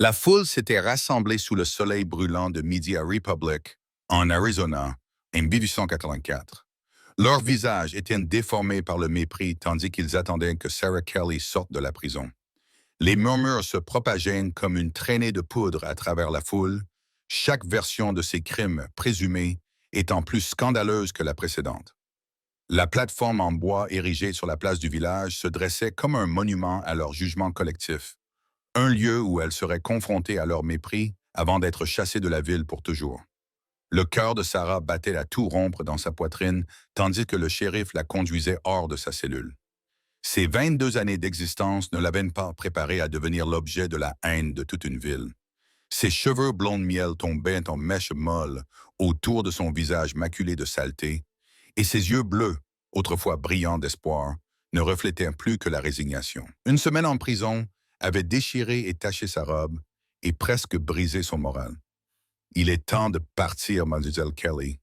La foule s'était rassemblée sous le soleil brûlant de midi à Republic, en Arizona, en 1884. Leurs visages étaient déformés par le mépris tandis qu'ils attendaient que Sarah Kelly sorte de la prison. Les murmures se propageaient comme une traînée de poudre à travers la foule, chaque version de ces crimes présumés étant plus scandaleuse que la précédente. La plateforme en bois érigée sur la place du village se dressait comme un monument à leur jugement collectif, un lieu où elles seraient confrontées à leur mépris avant d'être chassées de la ville pour toujours. Le cœur de Sarah battait à tout rompre dans sa poitrine, tandis que le shérif la conduisait hors de sa cellule. Ses 22 années d'existence ne l'avaient pas préparée à devenir l'objet de la haine de toute une ville. Ses cheveux blonds de miel tombaient en mèches molles autour de son visage maculé de saleté, et ses yeux bleus, autrefois brillants d'espoir, ne reflétaient plus que la résignation. Une semaine en prison avait déchiré et taché sa robe et presque brisé son moral. « Il est temps de partir, Mademoiselle Kelly »,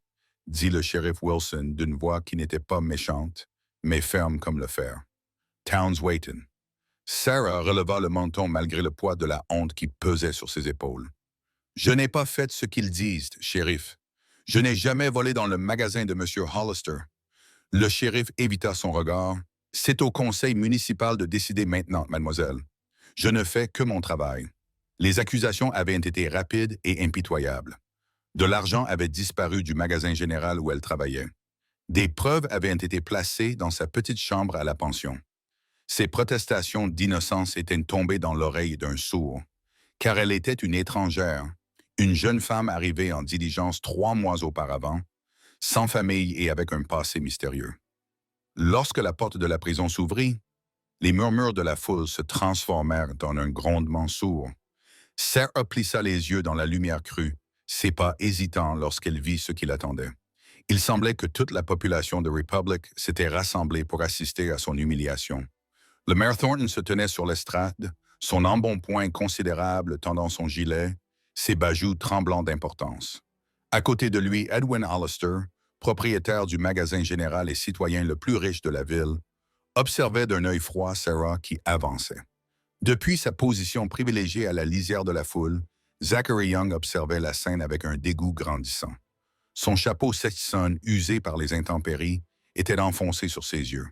dit le shérif Wilson d'une voix qui n'était pas méchante, mais ferme comme le fer. Towns Waiting. Sarah releva le menton malgré le poids de la honte qui pesait sur ses épaules. « Je n'ai pas fait ce qu'ils disent, shérif. Je n'ai jamais volé dans le magasin de M. Hollister. » Le shérif évita son regard. « C'est au conseil municipal de décider maintenant, mademoiselle. Je ne fais que mon travail. » Les accusations avaient été rapides et impitoyables. De l'argent avait disparu du magasin général où elle travaillait. Des preuves avaient été placées dans sa petite chambre à la pension. Ses protestations d'innocence étaient tombées dans l'oreille d'un sourd, car elle était une étrangère, une jeune femme arrivée en diligence 3 mois auparavant, sans famille et avec un passé mystérieux. Lorsque la porte de la prison s'ouvrit, les murmures de la foule se transformèrent en un grondement sourd. Sarah plissa les yeux dans la lumière crue, ses pas hésitants lorsqu'elle vit ce qui l'attendait. Il semblait que toute la population de Republic s'était rassemblée pour assister à son humiliation. Le maire Thornton se tenait sur l'estrade, son embonpoint considérable tendant son gilet, ses bajoux tremblants d'importance. À côté de lui, Edwin Hollister, propriétaire du magasin général et citoyen le plus riche de la ville, observait d'un œil froid Sarah qui avançait. Depuis sa position privilégiée à la lisière de la foule, Zachary Young observait la scène avec un dégoût grandissant. Son chapeau Stetson, usé par les intempéries, était enfoncé sur ses yeux.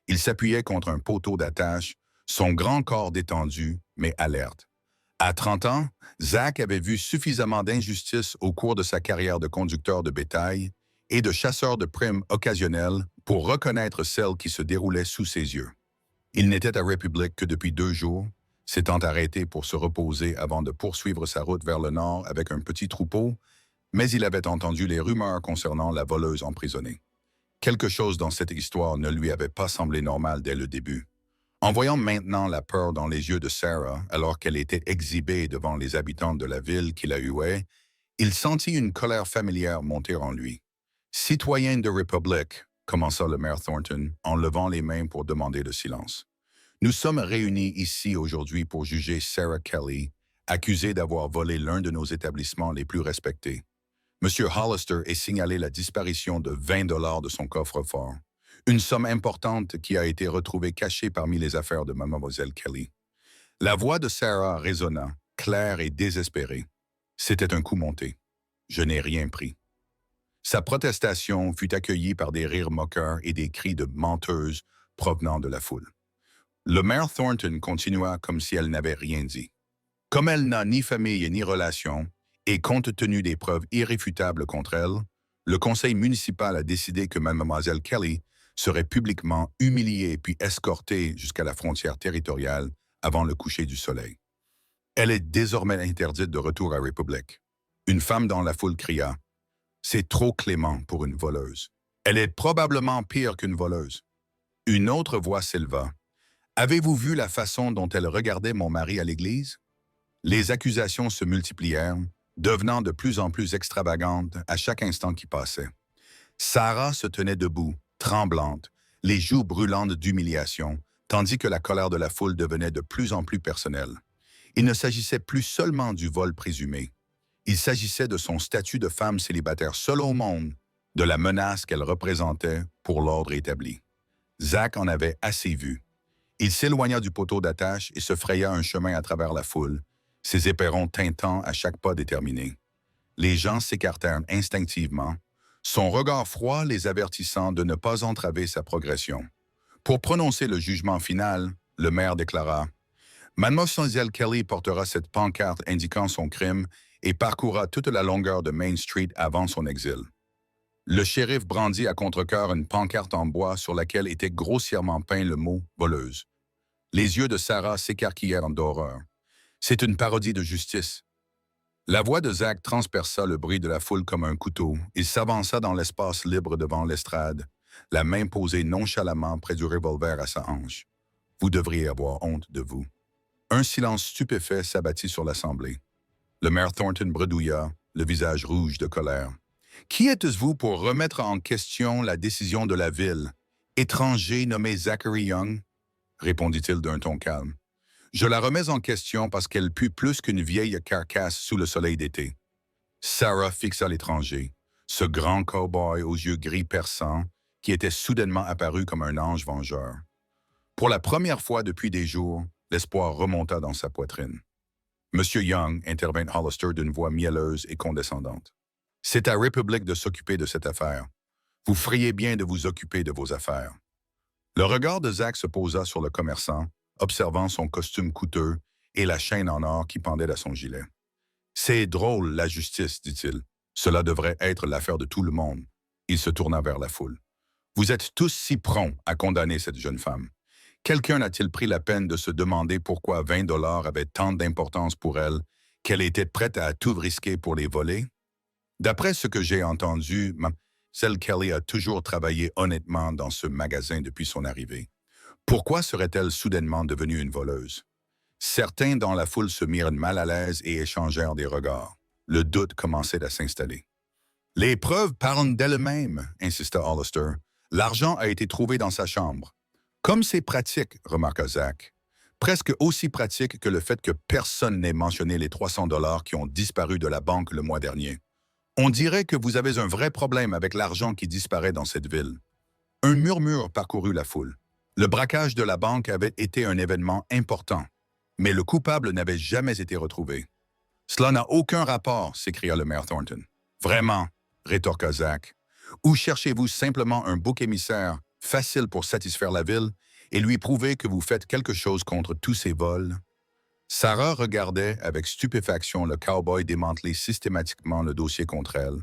Il s'appuyait contre un poteau d'attache, son grand corps détendu, mais alerte. À 30 ans, Zach avait vu suffisamment d'injustice au cours de sa carrière de conducteur de bétail et de chasseur de primes occasionnelles pour reconnaître celle qui se déroulait sous ses yeux. Il n'était à Republic que depuis 2 jours, s'étant arrêté pour se reposer avant de poursuivre sa route vers le nord avec un petit troupeau, mais il avait entendu les rumeurs concernant la voleuse emprisonnée. Quelque chose dans cette histoire ne lui avait pas semblé normal dès le début. En voyant maintenant la peur dans les yeux de Sarah, alors qu'elle était exhibée devant les habitants de la ville qui la huaient, il sentit une colère familière monter en lui. « Citoyen de Republic », commença le maire Thornton en levant les mains pour demander le silence. « Nous sommes réunis ici aujourd'hui pour juger Sarah Kelly, accusée d'avoir volé l'un de nos établissements les plus respectés. M. Hollister a signalé la disparition de 20 $ de son coffre-fort, une somme importante qui a été retrouvée cachée parmi les affaires de Mlle Kelly. » La voix de Sarah résonna, claire et désespérée. C'était un coup monté. « Je n'ai rien pris. » Sa protestation fut accueillie par des rires moqueurs et des cris de menteuse provenant de la foule. Le maire Thornton continua comme si elle n'avait rien dit. Comme elle n'a ni famille ni relation, et compte tenu des preuves irréfutables contre elle, le conseil municipal a décidé que Mlle Kelly serait publiquement humiliée puis escortée jusqu'à la frontière territoriale avant le coucher du soleil. Elle est désormais interdite de retour à Republic. Une femme dans la foule cria. C'est trop clément pour une voleuse. Elle est probablement pire qu'une voleuse. Une autre voix s'éleva. Avez-vous vu la façon dont elle regardait mon mari à l'église? Les accusations se multiplièrent, devenant de plus en plus extravagantes à chaque instant qui passait. Sarah se tenait debout, tremblante, les joues brûlantes d'humiliation, tandis que la colère de la foule devenait de plus en plus personnelle. Il ne s'agissait plus seulement du vol présumé. Il s'agissait de son statut de femme célibataire seule au monde, de la menace qu'elle représentait pour l'ordre établi. Zach en avait assez vu. Il s'éloigna du poteau d'attache et se fraya un chemin à travers la foule, ses éperons tintant à chaque pas déterminé. Les gens s'écartèrent instinctivement, son regard froid les avertissant de ne pas entraver sa progression. Pour prononcer le jugement final, le maire déclara « Mademoiselle Kelly portera cette pancarte indiquant son crime et parcourra toute la longueur de Main Street avant son exil. » Le shérif brandit à contre-cœur une pancarte en bois sur laquelle était grossièrement peint le mot « voleuse ». Les yeux de Sarah s'écarquillèrent d'horreur. C'est une parodie de justice. La voix de Zach transperça le bruit de la foule comme un couteau. Il s'avança dans l'espace libre devant l'estrade, la main posée nonchalamment près du revolver à sa hanche. « Vous devriez avoir honte de vous. » Un silence stupéfait s'abattit sur l'assemblée. Le maire Thornton bredouilla, le visage rouge de colère. « Qui êtes-vous pour remettre en question la décision de la ville? Étranger nommé Zachary Young? » répondit-il d'un ton calme. Je la remets en question parce qu'elle pue plus qu'une vieille carcasse sous le soleil d'été. Sarah fixa l'étranger, ce grand cow-boy aux yeux gris perçants qui était soudainement apparu comme un ange vengeur. Pour la première fois depuis des jours, l'espoir remonta dans sa poitrine. « Monsieur Young, » intervint Hollister d'une voix mielleuse et condescendante. « C'est à Republic de s'occuper de cette affaire. Vous feriez bien de vous occuper de vos affaires. » Le regard de Zach se posa sur le commerçant, observant son costume coûteux et la chaîne en or qui pendait à son gilet. « C'est drôle, la justice, dit-il. Cela devrait être l'affaire de tout le monde. » Il se tourna vers la foule. « Vous êtes tous si prompts à condamner cette jeune femme. Quelqu'un a-t-il pris la peine de se demander pourquoi 20 $ avait tant d'importance pour elle, qu'elle était prête à tout risquer pour les voler? D'après ce que j'ai entendu, Mademoiselle Kelly a toujours travaillé honnêtement dans ce magasin depuis son arrivée. Pourquoi serait-elle soudainement devenue une voleuse? » Certains dans la foule se mirent mal à l'aise et échangèrent des regards. Le doute commençait à s'installer. « Les preuves parlent d'elles-mêmes, » insista Hollister. « L'argent a été trouvé dans sa chambre. »« Comme c'est pratique, » remarqua Zach. « Presque aussi pratique que le fait que personne n'ait mentionné les 300 $ qui ont disparu de la banque le mois dernier. On dirait que vous avez un vrai problème avec l'argent qui disparaît dans cette ville. » Un murmure parcourut la foule. Le braquage de la banque avait été un événement important, mais le coupable n'avait jamais été retrouvé. « Cela n'a aucun rapport, » s'écria le maire Thornton. « Vraiment, » rétorqua Zach. « Ou cherchez-vous simplement un bouc émissaire facile pour satisfaire la ville et lui prouver que vous faites quelque chose contre tous ces vols? » Sarah regardait avec stupéfaction le cow-boy démanteler systématiquement le dossier contre elle,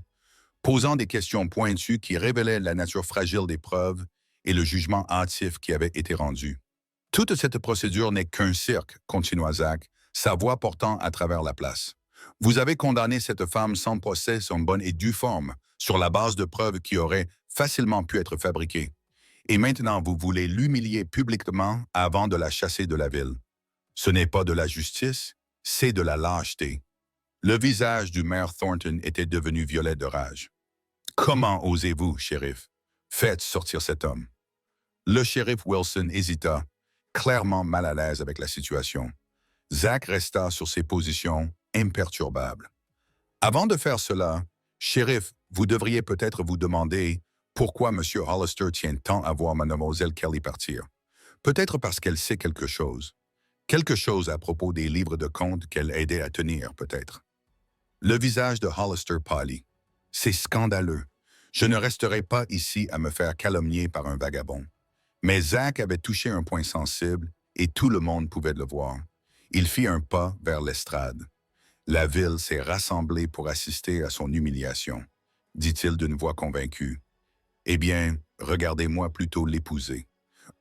posant des questions pointues qui révélaient la nature fragile des preuves et le jugement hâtif qui avait été rendu. « Toute cette procédure n'est qu'un cirque, » continua Zach, sa voix portant à travers la place. « Vous avez condamné cette femme sans procès, sans bonne et due forme, sur la base de preuves qui auraient facilement pu être fabriquées. Et maintenant, vous voulez l'humilier publiquement avant de la chasser de la ville. Ce n'est pas de la justice, c'est de la lâcheté. » Le visage du maire Thornton était devenu violet de rage. « Comment osez-vous, shérif? Faites sortir cet homme. » Le shérif Wilson hésita, clairement mal à l'aise avec la situation. Zach resta sur ses positions imperturbables. « Avant de faire cela, shérif, vous devriez peut-être vous demander pourquoi M. Hollister tient tant à voir Mademoiselle Kelly partir. Peut-être parce qu'elle sait quelque chose. Quelque chose à propos des livres de comptes qu'elle aidait à tenir, peut-être. » Le visage de Hollister pâlit. « C'est scandaleux. Je ne resterai pas ici à me faire calomnier par un vagabond. » Mais Zach avait touché un point sensible et tout le monde pouvait le voir. Il fit un pas vers l'estrade. « La ville s'est rassemblée pour assister à son humiliation, » dit-il d'une voix convaincue. « Eh bien, regardez-moi plutôt l'épouser. »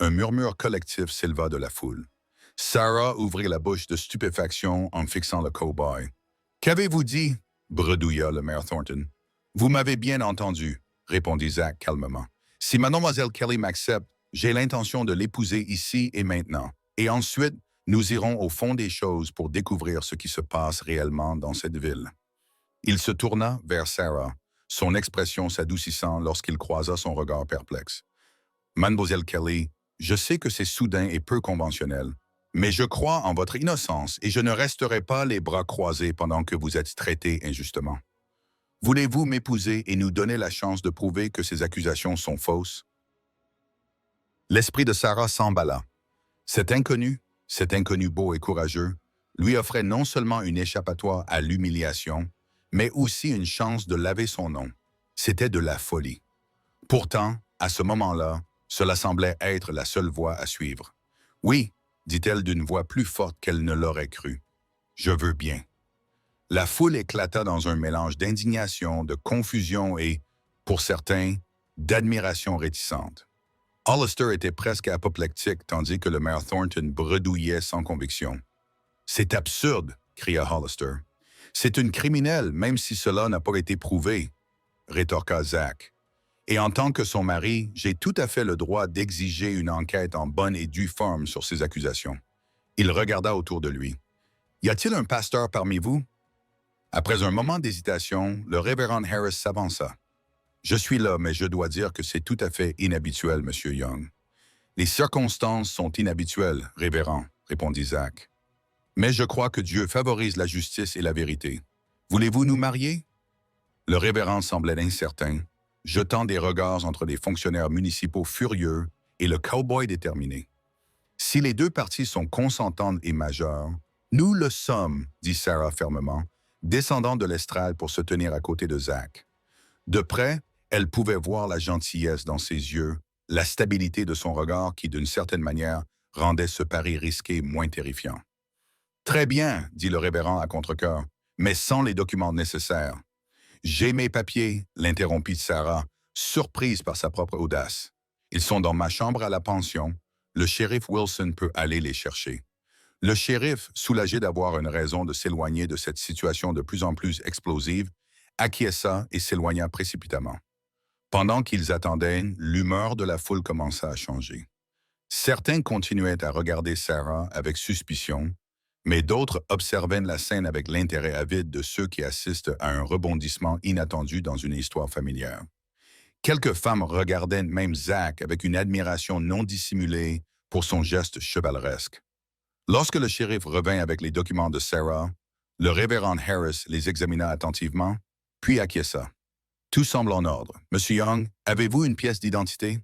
Un murmure collectif s'éleva de la foule. Sarah ouvrit la bouche de stupéfaction en fixant le cow-boy. « Qu'avez-vous dit? » bredouilla le maire Thornton. « Vous m'avez bien entendu, » répondit Zach calmement. « Si Mademoiselle Kelly m'accepte, j'ai l'intention de l'épouser ici et maintenant. Et ensuite, nous irons au fond des choses pour découvrir ce qui se passe réellement dans cette ville. » Il se tourna vers Sarah, son expression s'adoucissant lorsqu'il croisa son regard perplexe. « Mademoiselle Kelly, je sais que c'est soudain et peu conventionnel, mais je crois en votre innocence et je ne resterai pas les bras croisés pendant que vous êtes traitée injustement. Voulez-vous m'épouser et nous donner la chance de prouver que ces accusations sont fausses? » L'esprit de Sarah s'emballa. Cet inconnu beau et courageux, lui offrait non seulement une échappatoire à l'humiliation, mais aussi une chance de laver son nom. C'était de la folie. Pourtant, à ce moment-là, cela semblait être la seule voie à suivre. « Oui », dit-elle d'une voix plus forte qu'elle ne l'aurait cru. « Je veux bien. » La foule éclata dans un mélange d'indignation, de confusion et, pour certains, d'admiration réticente. Hollister était presque apoplectique tandis que le maire Thornton bredouillait sans conviction. « C'est absurde !» cria Hollister. « C'est une criminelle, même si cela n'a pas été prouvé », rétorqua Zach. « Et en tant que son mari, j'ai tout à fait le droit d'exiger une enquête en bonne et due forme sur ces accusations. » Il regarda autour de lui. « Y a-t-il un pasteur parmi vous? » Après un moment d'hésitation, le révérend Harris s'avança. « Je suis là, mais je dois dire que c'est tout à fait inhabituel, Monsieur Young. »« Les circonstances sont inhabituelles, révérend, » répondit Zach. « Mais je crois que Dieu favorise la justice et la vérité. Voulez-vous nous marier? » Le révérend semblait incertain, jetant des regards entre les fonctionnaires municipaux furieux et le cow-boy déterminé. « Si les deux parties sont consentantes et majeures, nous le sommes, » dit Sarah fermement, descendant de l'estrade pour se tenir à côté de Zach. De près, elle pouvait voir la gentillesse dans ses yeux, la stabilité de son regard qui, d'une certaine manière, rendait ce pari risqué moins terrifiant. « Très bien, » dit le révérend à contre-cœur, « mais sans les documents nécessaires. »« J'ai mes papiers, » l'interrompit Sarah, surprise par sa propre audace. « Ils sont dans ma chambre à la pension. Le shérif Wilson peut aller les chercher. » Le shérif, soulagé d'avoir une raison de s'éloigner de cette situation de plus en plus explosive, acquiesça et s'éloigna précipitamment. Pendant qu'ils attendaient, l'humeur de la foule commença à changer. Certains continuaient à regarder Sarah avec suspicion, mais d'autres observaient la scène avec l'intérêt avide de ceux qui assistent à un rebondissement inattendu dans une histoire familière. Quelques femmes regardaient même Zach avec une admiration non dissimulée pour son geste chevaleresque. Lorsque le shérif revint avec les documents de Sarah, le révérend Harris les examina attentivement, puis acquiesça. « Tout semble en ordre. Monsieur Young, avez-vous une pièce d'identité? »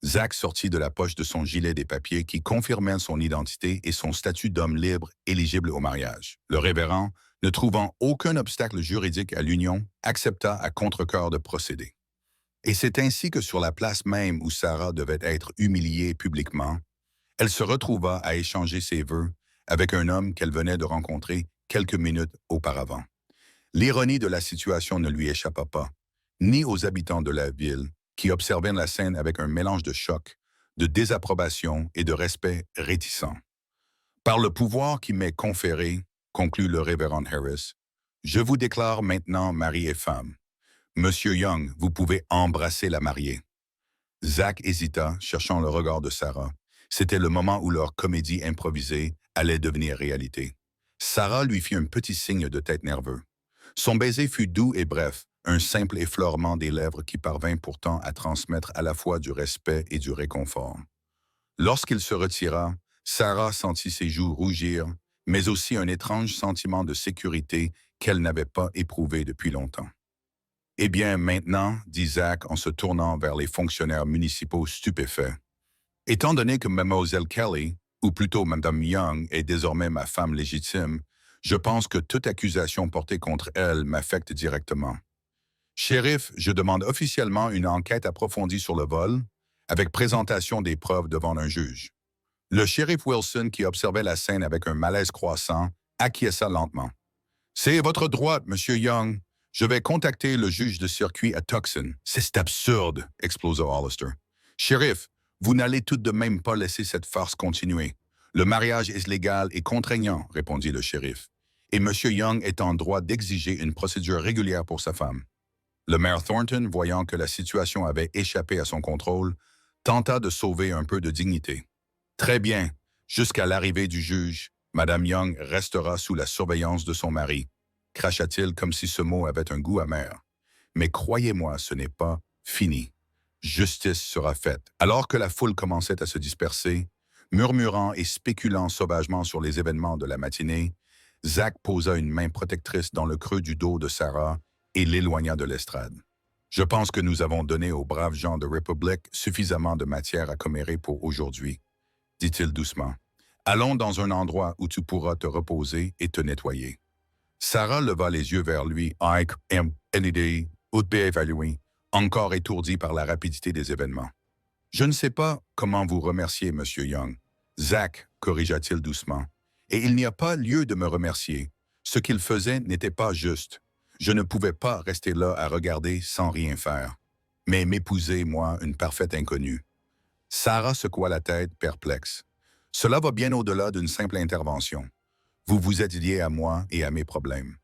Zach sortit de la poche de son gilet des papiers qui confirmaient son identité et son statut d'homme libre éligible au mariage. Le révérend, ne trouvant aucun obstacle juridique à l'union, accepta à contre-cœur de procéder. Et c'est ainsi que sur la place même où Sarah devait être humiliée publiquement, elle se retrouva à échanger ses vœux avec un homme qu'elle venait de rencontrer quelques minutes auparavant. L'ironie de la situation ne lui échappa pas, ni aux habitants de la ville, qui observaient la scène avec un mélange de choc, de désapprobation et de respect réticent. « Par le pouvoir qui m'est conféré, » conclut le révérend Harris, « je vous déclare maintenant mari et femme. Monsieur Young, vous pouvez embrasser la mariée. » Zach hésita, cherchant le regard de Sarah. C'était le moment où leur comédie improvisée allait devenir réalité. Sarah lui fit un petit signe de tête nerveux. Son baiser fut doux et bref, un simple effleurement des lèvres qui parvint pourtant à transmettre à la fois du respect et du réconfort. Lorsqu'il se retira, Sarah sentit ses joues rougir, mais aussi un étrange sentiment de sécurité qu'elle n'avait pas éprouvé depuis longtemps. « Eh bien, maintenant, » dit Zach en se tournant vers les fonctionnaires municipaux stupéfaits, « étant donné que Mlle Kelly, ou plutôt Mme Young, est désormais ma femme légitime, je pense que toute accusation portée contre elle m'affecte directement. Shérif, je demande officiellement une enquête approfondie sur le vol, avec présentation des preuves devant un juge. » Le shérif Wilson, qui observait la scène avec un malaise croissant, acquiesça lentement. « C'est votre droite, Monsieur Young. Je vais contacter le juge de circuit à Tucson. »« C'est absurde !» explosa Hollister. « Shérif, vous n'allez tout de même pas laisser cette farce continuer. Le mariage est légal et contraignant, » répondit le shérif. « Et Monsieur Young est en droit d'exiger une procédure régulière pour sa femme. » Le maire Thornton, voyant que la situation avait échappé à son contrôle, tenta de sauver un peu de dignité. « Très bien. Jusqu'à l'arrivée du juge, Madame Young restera sous la surveillance de son mari, » cracha-t-il comme si ce mot avait un goût amer. « Mais croyez-moi, ce n'est pas fini. Justice sera faite. » Alors que la foule commençait à se disperser, murmurant et spéculant sauvagement sur les événements de la matinée, Zach posa une main protectrice dans le creux du dos de Sarah et l'éloigna de l'estrade. « Je pense que nous avons donné aux braves gens de Republic suffisamment de matière à commérer pour aujourd'hui, » dit-il doucement. « Allons dans un endroit où tu pourras te reposer et te nettoyer. Sarah leva les yeux vers lui, Ike, Kennedy, évalué, encore étourdi par la rapidité des événements. Je ne sais pas comment vous remercier, Monsieur Young. Zach, corrigea-t-il doucement. Et il n'y a pas lieu de me remercier. Ce qu'il faisait n'était pas juste. Je ne pouvais pas rester là à regarder sans rien faire. Mais m'épouser, moi, une parfaite inconnue. Sarah secoua la tête, perplexe. Cela va bien au-delà d'une simple intervention. Vous vous êtes lié à moi et à mes problèmes.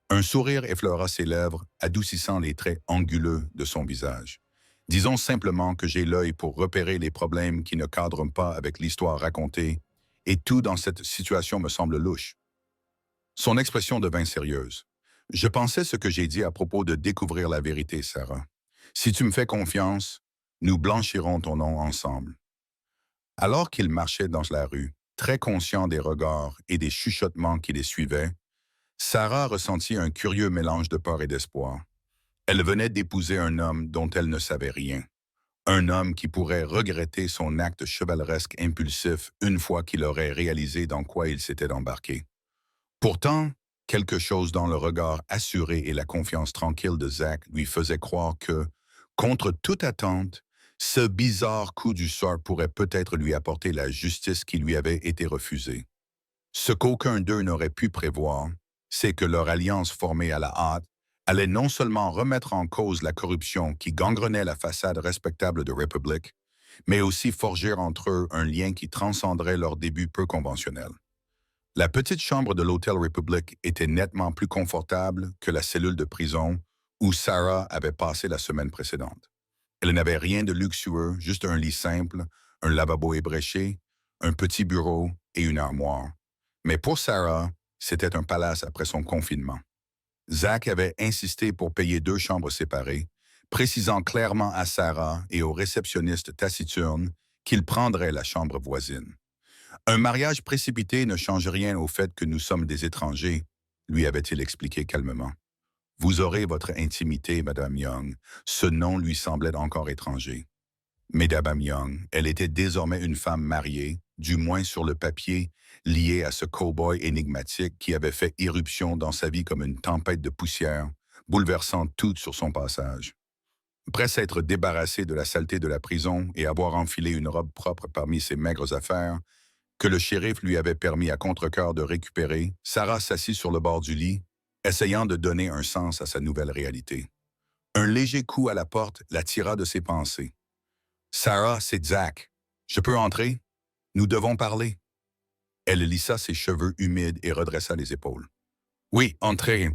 Un sourire effleura ses lèvres, adoucissant les traits anguleux de son visage. Disons simplement que j'ai l'œil pour repérer les problèmes qui ne cadrent pas avec l'histoire racontée, et tout dans cette situation me semble louche. Son expression devint sérieuse. Je pensais ce que j'ai dit à propos de découvrir la vérité, Sarah. Si tu me fais confiance, nous blanchirons ton nom ensemble. Alors qu'il marchait dans la rue, très conscient des regards et des chuchotements qui les suivaient, Sarah ressentit un curieux mélange de peur et d'espoir. Elle venait d'épouser un homme dont elle ne savait rien. Un homme qui pourrait regretter son acte chevaleresque impulsif une fois qu'il aurait réalisé dans quoi il s'était embarqué. Pourtant, quelque chose dans le regard assuré et la confiance tranquille de Zach lui faisait croire que, contre toute attente, ce bizarre coup du sort pourrait peut-être lui apporter la justice qui lui avait été refusée. Ce qu'aucun d'eux n'aurait pu prévoir, c'est que leur alliance formée à la hâte allait non seulement remettre en cause la corruption qui gangrenait la façade respectable de Republic, mais aussi forger entre eux un lien qui transcenderait leur début peu conventionnel. La petite chambre de l'Hôtel Republic était nettement plus confortable que la cellule de prison où Sarah avait passé la semaine précédente. Elle n'avait rien de luxueux, juste un lit simple, un lavabo ébréché, un petit bureau et une armoire. Mais pour Sarah, c'était un palace après son confinement. Zach avait insisté pour payer 2 chambres séparées, précisant clairement à Sarah et au réceptionniste taciturne qu'il prendrait la chambre voisine. Un mariage précipité ne change rien au fait que nous sommes des étrangers, lui avait-il expliqué calmement. Vous aurez votre intimité, Madame Young. Ce nom lui semblait encore étranger. Mais Madame Young, elle était désormais une femme mariée, du moins sur le papier, liée à ce cow-boy énigmatique qui avait fait irruption dans sa vie comme une tempête de poussière, bouleversant tout sur son passage. Prêt à être débarrassé de la saleté de la prison et avoir enfilé une robe propre parmi ses maigres affaires, que le shérif lui avait permis à contre-cœur de récupérer, Sarah s'assit sur le bord du lit, essayant de donner un sens à sa nouvelle réalité. Un léger coup à la porte la tira de ses pensées. « Sarah, c'est Zach. Je peux entrer? Nous devons parler. » Elle lissa ses cheveux humides et redressa les épaules. « Oui, entrez. »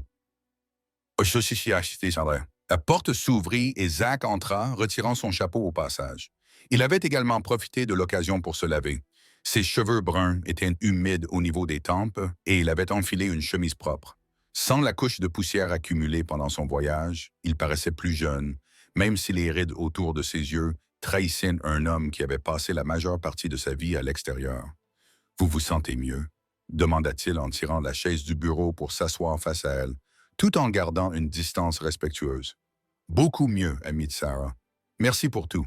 La porte s'ouvrit et Zach entra, retirant son chapeau au passage. Il avait également profité de l'occasion pour se laver. Ses cheveux bruns étaient humides au niveau des tempes et il avait enfilé une chemise propre. Sans la couche de poussière accumulée pendant son voyage, il paraissait plus jeune, même si les rides autour de ses yeux trahissaient un homme qui avait passé la majeure partie de sa vie à l'extérieur. « Vous vous sentez mieux ?» demanda-t-il en tirant la chaise du bureau pour s'asseoir face à elle, tout en gardant une distance respectueuse. « Beaucoup mieux, amie de Sarah. Merci pour tout. »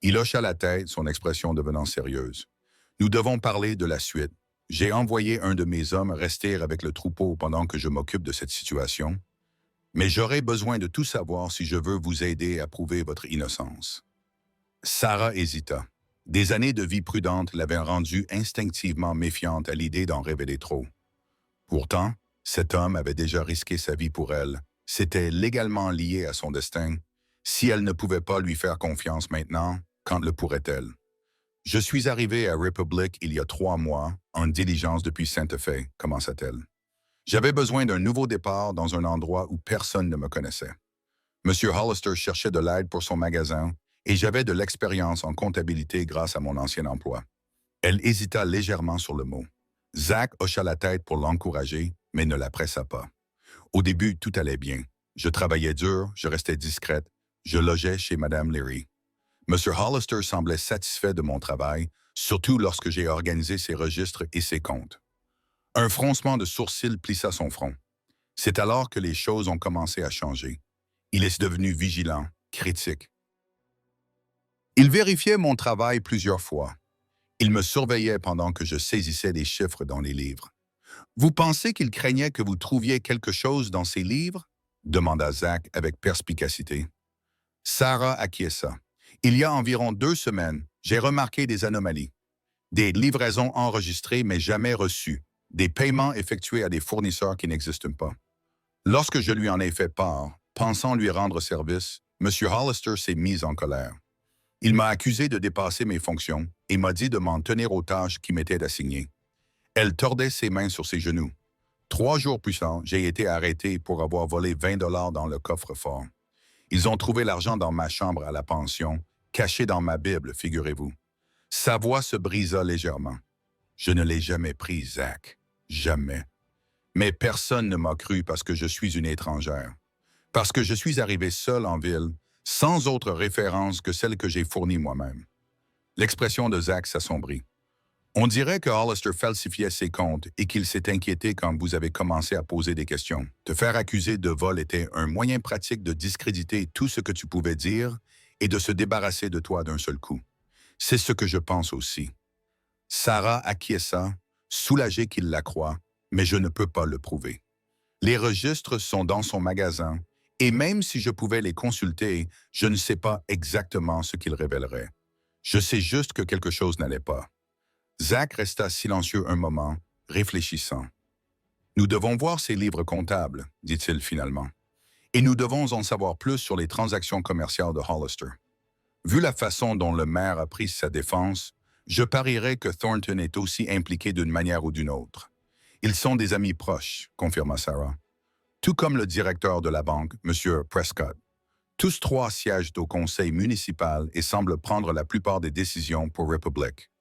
Il hocha la tête, son expression devenant sérieuse. « Nous devons parler de la suite. J'ai envoyé un de mes hommes rester avec le troupeau pendant que je m'occupe de cette situation, mais j'aurai besoin de tout savoir si je veux vous aider à prouver votre innocence. » Sarah hésita. Des années de vie prudente l'avaient rendue instinctivement méfiante à l'idée d'en révéler trop. Pourtant, cet homme avait déjà risqué sa vie pour elle, c'était légalement lié à son destin. Si elle ne pouvait pas lui faire confiance maintenant, quand le pourrait-elle? « Je suis arrivé à Republic il y a 3 mois, en diligence depuis Santa Fe, commença-t-elle. J'avais besoin d'un nouveau départ dans un endroit où personne ne me connaissait. Monsieur Hollister cherchait de l'aide pour son magasin et j'avais de l'expérience en comptabilité grâce à mon ancien emploi. » Elle hésita légèrement sur le mot. Zach hocha la tête pour l'encourager, mais ne la pressa pas. Au début, tout allait bien. Je travaillais dur, je restais discrète, je logeais chez Madame Leary. Monsieur Hollister semblait satisfait de mon travail, surtout lorsque j'ai organisé ses registres et ses comptes. Un froncement de sourcils plissa son front. C'est alors que les choses ont commencé à changer. Il est devenu vigilant, critique. Il vérifiait mon travail plusieurs fois. Il me surveillait pendant que je saisissais des chiffres dans les livres. Vous pensez qu'il craignait que vous trouviez quelque chose dans ces livres? Demanda Zach avec perspicacité. Sarah acquiesça. Il y a environ 2 semaines, j'ai remarqué des anomalies. Des livraisons enregistrées mais jamais reçues. Des paiements effectués à des fournisseurs qui n'existent pas. Lorsque je lui en ai fait part, pensant lui rendre service, M. Hollister s'est mis en colère. Il m'a accusé de dépasser mes fonctions et m'a dit de m'en tenir aux tâches qui m'étaient assignées. Elle tordait ses mains sur ses genoux. 3 jours plus tard, j'ai été arrêté pour avoir volé 20 dollars dans le coffre-fort. Ils ont trouvé l'argent dans ma chambre à la pension, caché dans ma Bible, figurez-vous. Sa voix se brisa légèrement. Je ne l'ai jamais pris, Zach. Jamais. Mais personne ne m'a cru parce que je suis une étrangère. Parce que je suis arrivé seul en ville, sans autre référence que celle que j'ai fournie moi-même. L'expression de Zach s'assombrit. On dirait que Hollister falsifiait ses comptes et qu'il s'est inquiété quand vous avez commencé à poser des questions. Te faire accuser de vol était un moyen pratique de discréditer tout ce que tu pouvais dire et de se débarrasser de toi d'un seul coup. C'est ce que je pense aussi. Sarah acquiesça, soulagée qu'il la croie, mais je ne peux pas le prouver. Les registres sont dans son magasin, et même si je pouvais les consulter, je ne sais pas exactement ce qu'ils révéleraient. Je sais juste que quelque chose n'allait pas. Zach resta silencieux un moment, réfléchissant. « Nous devons voir ces livres comptables, dit-il finalement, et nous devons en savoir plus sur les transactions commerciales de Hollister. Vu la façon dont le maire a pris sa défense, je parierais que Thornton est aussi impliqué d'une manière ou d'une autre. Ils sont des amis proches, confirma Sarah. Tout comme le directeur de la banque, M. Prescott. Tous trois siègent au conseil municipal et semblent prendre la plupart des décisions pour Republic.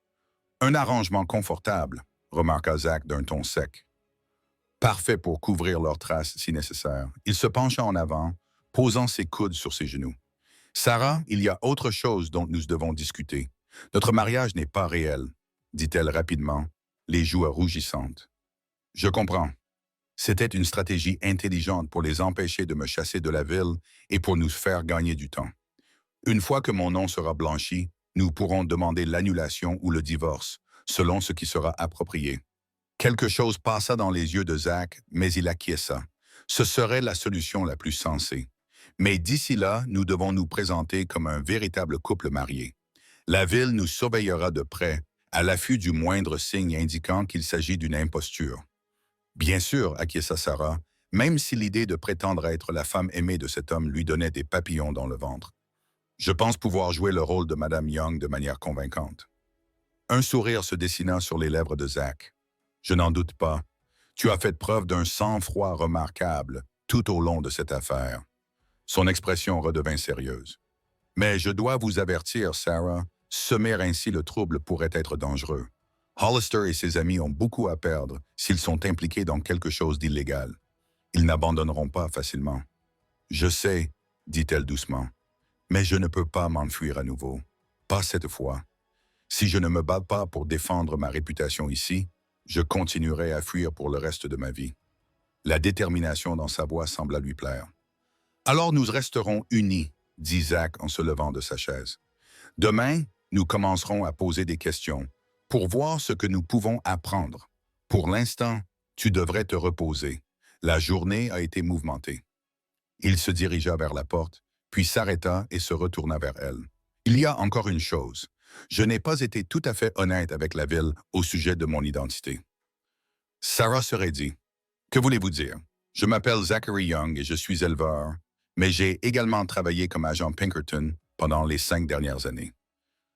Un arrangement confortable, remarqua Zach d'un ton sec. Parfait pour couvrir leurs traces si nécessaire. Il se pencha en avant, posant ses coudes sur ses genoux. Sarah, il y a autre chose dont nous devons discuter. Notre mariage n'est pas réel, dit-elle rapidement, les joues rougissantes. Je comprends. C'était une stratégie intelligente pour les empêcher de me chasser de la ville et pour nous faire gagner du temps. Une fois que mon nom sera blanchi, nous pourrons demander l'annulation ou le divorce, selon ce qui sera approprié. Quelque chose passa dans les yeux de Zach, mais il acquiesça. Ce serait la solution la plus sensée. Mais d'ici là, nous devons nous présenter comme un véritable couple marié. La ville nous surveillera de près, à l'affût du moindre signe indiquant qu'il s'agit d'une imposture. Bien sûr, acquiesça Sarah, même si l'idée de prétendre être la femme aimée de cet homme lui donnait des papillons dans le ventre. Je pense pouvoir jouer le rôle de Madame Young de manière convaincante. Un sourire se dessina sur les lèvres de Zach. Je n'en doute pas. Tu as fait preuve d'un sang-froid remarquable tout au long de cette affaire. Son expression redevint sérieuse. Mais je dois vous avertir, Sarah, semer ainsi le trouble pourrait être dangereux. Hollister et ses amis ont beaucoup à perdre s'ils sont impliqués dans quelque chose d'illégal. Ils n'abandonneront pas facilement. Je sais, dit-elle doucement, mais je ne peux pas m'enfuir à nouveau. Pas cette fois. Si je ne me bats pas pour défendre ma réputation ici, je continuerai à fuir pour le reste de ma vie. La détermination dans sa voix sembla lui plaire. Alors nous resterons unis, dit Zach en se levant de sa chaise. Demain, nous commencerons à poser des questions pour voir ce que nous pouvons apprendre. Pour l'instant, tu devrais te reposer. La journée a été mouvementée. Il se dirigea vers la porte, puis s'arrêta et se retourna vers elle. Il y a encore une chose. Je n'ai pas été tout à fait honnête avec la ville au sujet de mon identité. Sarah se raidit. Que voulez-vous dire? Je m'appelle Zachary Young et je suis éleveur, mais j'ai également travaillé comme agent Pinkerton pendant les 5 dernières années.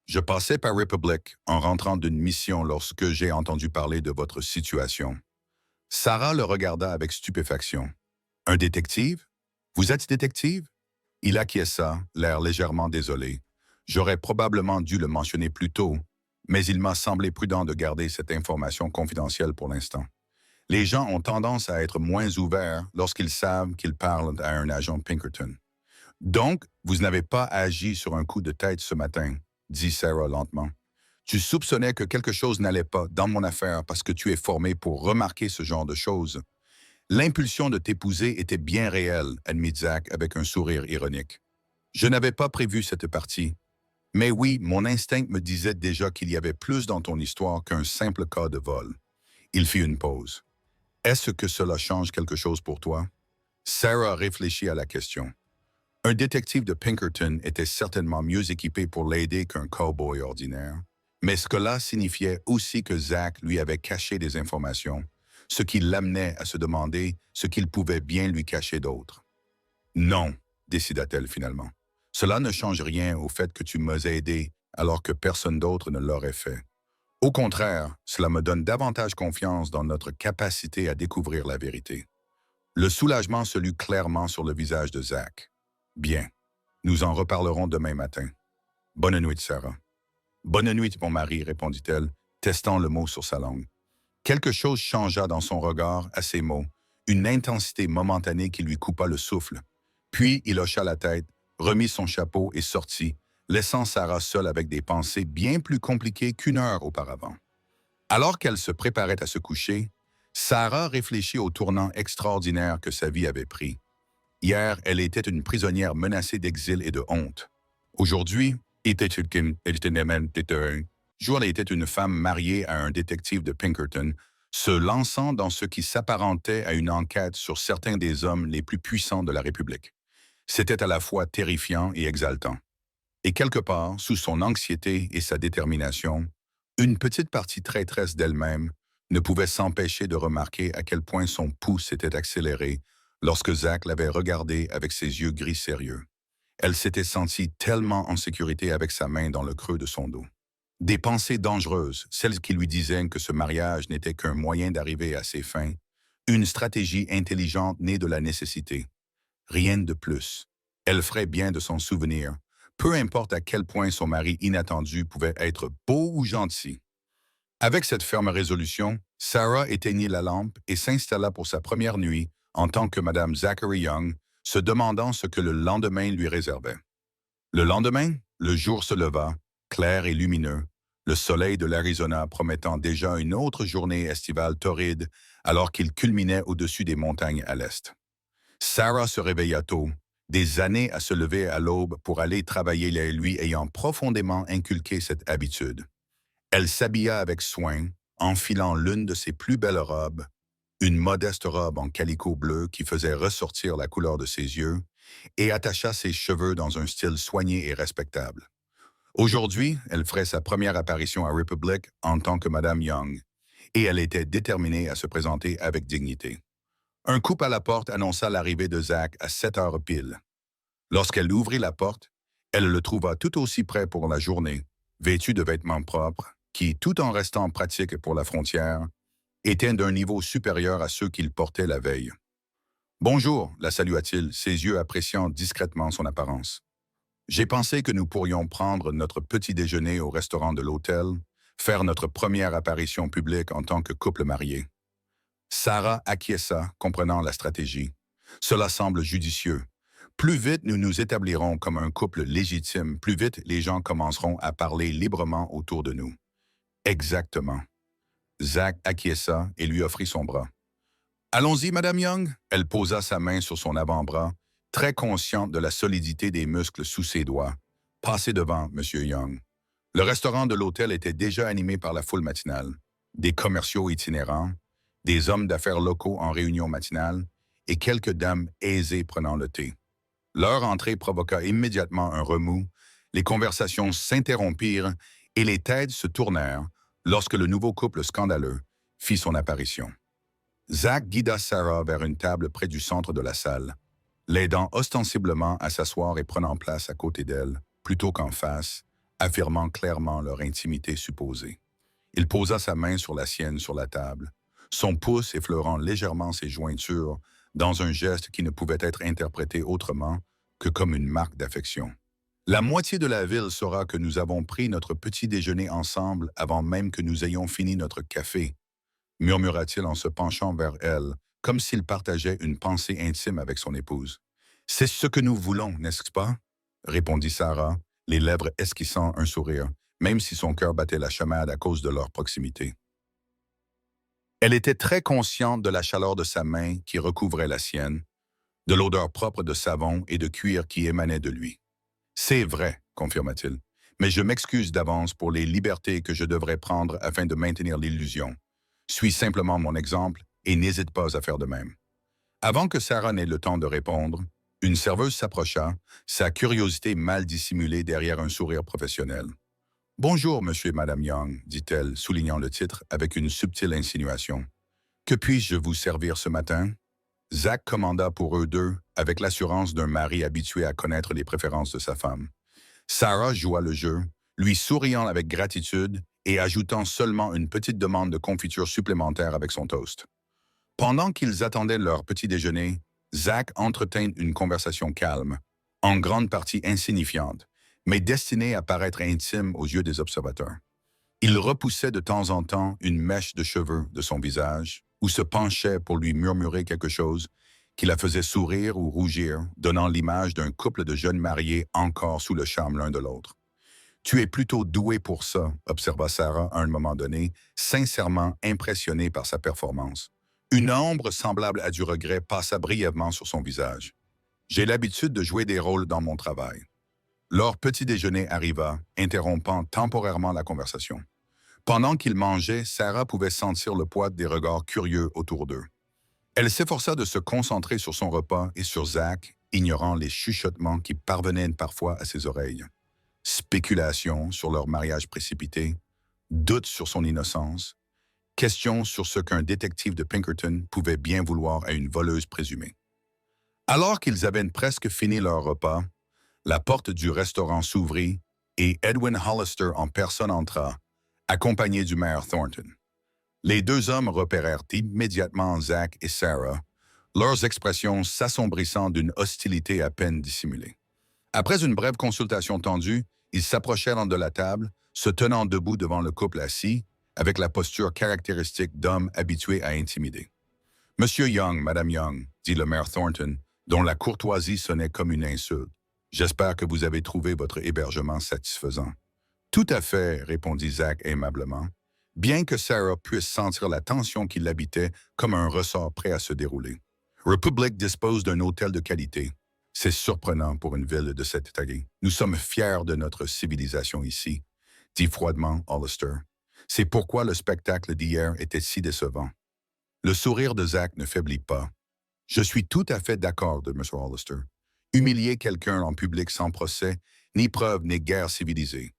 Je passais par Republic en rentrant d'une mission lorsque j'ai entendu parler de votre situation. Sarah le regarda avec stupéfaction. Un détective? Vous êtes détective? Il acquiesça, l'air légèrement désolé. J'aurais probablement dû le mentionner plus tôt, mais il m'a semblé prudent de garder cette information confidentielle pour l'instant. Les gens ont tendance à être moins ouverts lorsqu'ils savent qu'ils parlent à un agent Pinkerton. Donc, vous n'avez pas agi sur un coup de tête ce matin, dit Sarah lentement. Tu soupçonnais que quelque chose n'allait pas dans mon affaire parce que tu es formé pour remarquer ce genre de choses. L'impulsion de t'épouser était bien réelle, admit Zach avec un sourire ironique. Je n'avais pas prévu cette partie. Mais oui, mon instinct me disait déjà qu'il y avait plus dans ton histoire qu'un simple cas de vol. Il fit une pause. Est-ce que cela change quelque chose pour toi? Sarah réfléchit à la question. Un détective de Pinkerton était certainement mieux équipé pour l'aider qu'un cowboy ordinaire. Mais cela signifiait aussi que Zach lui avait caché des informations, ce qui l'amenait à se demander ce qu'il pouvait bien lui cacher d'autre. Non, décida-t-elle finalement. Cela ne change rien au fait que tu m'as aidé alors que personne d'autre ne l'aurait fait. Au contraire, cela me donne davantage confiance dans notre capacité à découvrir la vérité. Le soulagement se lut clairement sur le visage de Zach. Bien, nous en reparlerons demain matin. Bonne nuit, Sarah. Bonne nuit, mon mari, répondit-elle, testant le mot sur sa langue. Quelque chose changea dans son regard à ces mots, une intensité momentanée qui lui coupa le souffle. Puis il hocha la tête, remit son chapeau et sortit, laissant Sarah seule avec des pensées bien plus compliquées qu'une heure auparavant. Alors qu'elle se préparait à se coucher, Sarah réfléchit au tournant extraordinaire que sa vie avait pris. Hier, elle était une prisonnière menacée d'exil et de honte. Aujourd'hui, elle était une femme mariée à un détective de Pinkerton, se lançant dans ce qui s'apparentait à une enquête sur certains des hommes les plus puissants de la République. C'était à la fois terrifiant et exaltant. Et quelque part, sous son anxiété et sa détermination, une petite partie traîtresse d'elle-même ne pouvait s'empêcher de remarquer à quel point son pouls s'était accéléré lorsque Zach l'avait regardée avec ses yeux gris sérieux. Elle s'était sentie tellement en sécurité avec sa main dans le creux de son dos. Des pensées dangereuses, celles qui lui disaient que ce mariage n'était qu'un moyen d'arriver à ses fins, une stratégie intelligente née de la nécessité. Rien de plus. Elle ferait bien de s'en souvenir, peu importe à quel point son mari inattendu pouvait être beau ou gentil. Avec cette ferme résolution, Sarah éteignit la lampe et s'installa pour sa première nuit en tant que Madame Zachary Young, se demandant ce que le lendemain lui réservait. Le lendemain, le jour se leva, clair et lumineux, le soleil de l'Arizona promettant déjà une autre journée estivale torride alors qu'il culminait au-dessus des montagnes à l'est. Sarah se réveilla tôt, des années à se lever à l'aube pour aller travailler lui ayant profondément inculqué cette habitude. Elle s'habilla avec soin, enfilant l'une de ses plus belles robes, une modeste robe en calicot bleu qui faisait ressortir la couleur de ses yeux, et attacha ses cheveux dans un style soigné et respectable. Aujourd'hui, elle ferait sa première apparition à Republic en tant que Madame Young, et elle était déterminée à se présenter avec dignité. Un coup à la porte annonça l'arrivée de Zach à 7 heures pile. Lorsqu'elle ouvrit la porte, elle le trouva tout aussi prêt pour la journée, vêtu de vêtements propres, qui, tout en restant pratiques pour la frontière, étaient d'un niveau supérieur à ceux qu'il portait la veille. « Bonjour », la salua-t-il, ses yeux appréciant discrètement son apparence. « J'ai pensé que nous pourrions prendre notre petit déjeuner au restaurant de l'hôtel, faire notre première apparition publique en tant que couple marié. » Sarah acquiesça, comprenant la stratégie. « Cela semble judicieux. Plus vite nous nous établirons comme un couple légitime, plus vite les gens commenceront à parler librement autour de nous. » Exactement. Zach acquiesça et lui offrit son bras. « Allons-y, Madame Young ?» Elle posa sa main sur son avant-bras, très consciente de la solidité des muscles sous ses doigts. « Passez devant, Monsieur Young. » Le restaurant de l'hôtel était déjà animé par la foule matinale. Des commerciaux itinérants, des hommes d'affaires locaux en réunion matinale et quelques dames aisées prenant le thé. Leur entrée provoqua immédiatement un remous, les conversations s'interrompirent et les têtes se tournèrent lorsque le nouveau couple scandaleux fit son apparition. Zach guida Sarah vers une table près du centre de la salle, l'aidant ostensiblement à s'asseoir et prenant place à côté d'elle, plutôt qu'en face, affirmant clairement leur intimité supposée. Il posa sa main sur la sienne sur la table, son pouce effleurant légèrement ses jointures dans un geste qui ne pouvait être interprété autrement que comme une marque d'affection. « La moitié de la ville saura que nous avons pris notre petit déjeuner ensemble avant même que nous ayons fini notre café, » murmura-t-il en se penchant vers elle, comme s'il partageait une pensée intime avec son épouse. « C'est ce que nous voulons, n'est-ce pas? » répondit Sarah, les lèvres esquissant un sourire, même si son cœur battait la chamade à cause de leur proximité. Elle était très consciente de la chaleur de sa main qui recouvrait la sienne, de l'odeur propre de savon et de cuir qui émanait de lui. « C'est vrai, confirma-t-il, mais je m'excuse d'avance pour les libertés que je devrais prendre afin de maintenir l'illusion. Suis simplement mon exemple et n'hésite pas à faire de même. Avant que Sarah n'ait le temps de répondre, une serveuse s'approcha, sa curiosité mal dissimulée derrière un sourire professionnel. « Bonjour, monsieur et madame Young », dit-elle, soulignant le titre avec une subtile insinuation. « Que puis-je vous servir ce matin ?» Zach commanda pour eux deux avec l'assurance d'un mari habitué à connaître les préférences de sa femme. Sarah joua le jeu, lui souriant avec gratitude et ajoutant seulement une petite demande de confiture supplémentaire avec son toast. Pendant qu'ils attendaient leur petit déjeuner, Zach entretint une conversation calme, en grande partie insignifiante, mais destinée à paraître intime aux yeux des observateurs. Il repoussait de temps en temps une mèche de cheveux de son visage ou se penchait pour lui murmurer quelque chose qui la faisait sourire ou rougir, donnant l'image d'un couple de jeunes mariés encore sous le charme l'un de l'autre. « Tu es plutôt doué pour ça », observa Sarah à un moment donné, sincèrement impressionnée par sa performance. Une ombre semblable à du regret passa brièvement sur son visage. « J'ai l'habitude de jouer des rôles dans mon travail. » Leur petit déjeuner arriva, interrompant temporairement la conversation. Pendant qu'ils mangeaient, Sarah pouvait sentir le poids des regards curieux autour d'eux. Elle s'efforça de se concentrer sur son repas et sur Zach, ignorant les chuchotements qui parvenaient parfois à ses oreilles. Spéculations sur leur mariage précipité, doutes sur son innocence, questions sur ce qu'un détective de Pinkerton pouvait bien vouloir à une voleuse présumée. Alors qu'ils avaient presque fini leur repas, la porte du restaurant s'ouvrit et Edwin Hollister en personne entra, accompagné du maire Thornton. Les deux hommes repérèrent immédiatement Zach et Sarah, leurs expressions s'assombrissant d'une hostilité à peine dissimulée. Après une brève consultation tendue, ils s'approchèrent de la table, se tenant debout devant le couple assis, avec la posture caractéristique d'hommes habitués à intimider. « Monsieur Young, Madame Young », dit le maire Thornton, dont la courtoisie sonnait comme une insulte. « J'espère que vous avez trouvé votre hébergement satisfaisant. » « Tout à fait, » répondit Zach aimablement, bien que Sarah puisse sentir la tension qui l'habitait comme un ressort prêt à se dérouler. « Republic dispose d'un hôtel de qualité. C'est surprenant pour une ville de cette taille. Nous sommes fiers de notre civilisation ici, » dit froidement Hollister. « C'est pourquoi le spectacle d'hier était si décevant. » Le sourire de Zach ne faiblit pas. « Je suis tout à fait d'accord de M. Hollister. Humilier quelqu'un en public sans procès, ni preuve n'est guère civilisé. »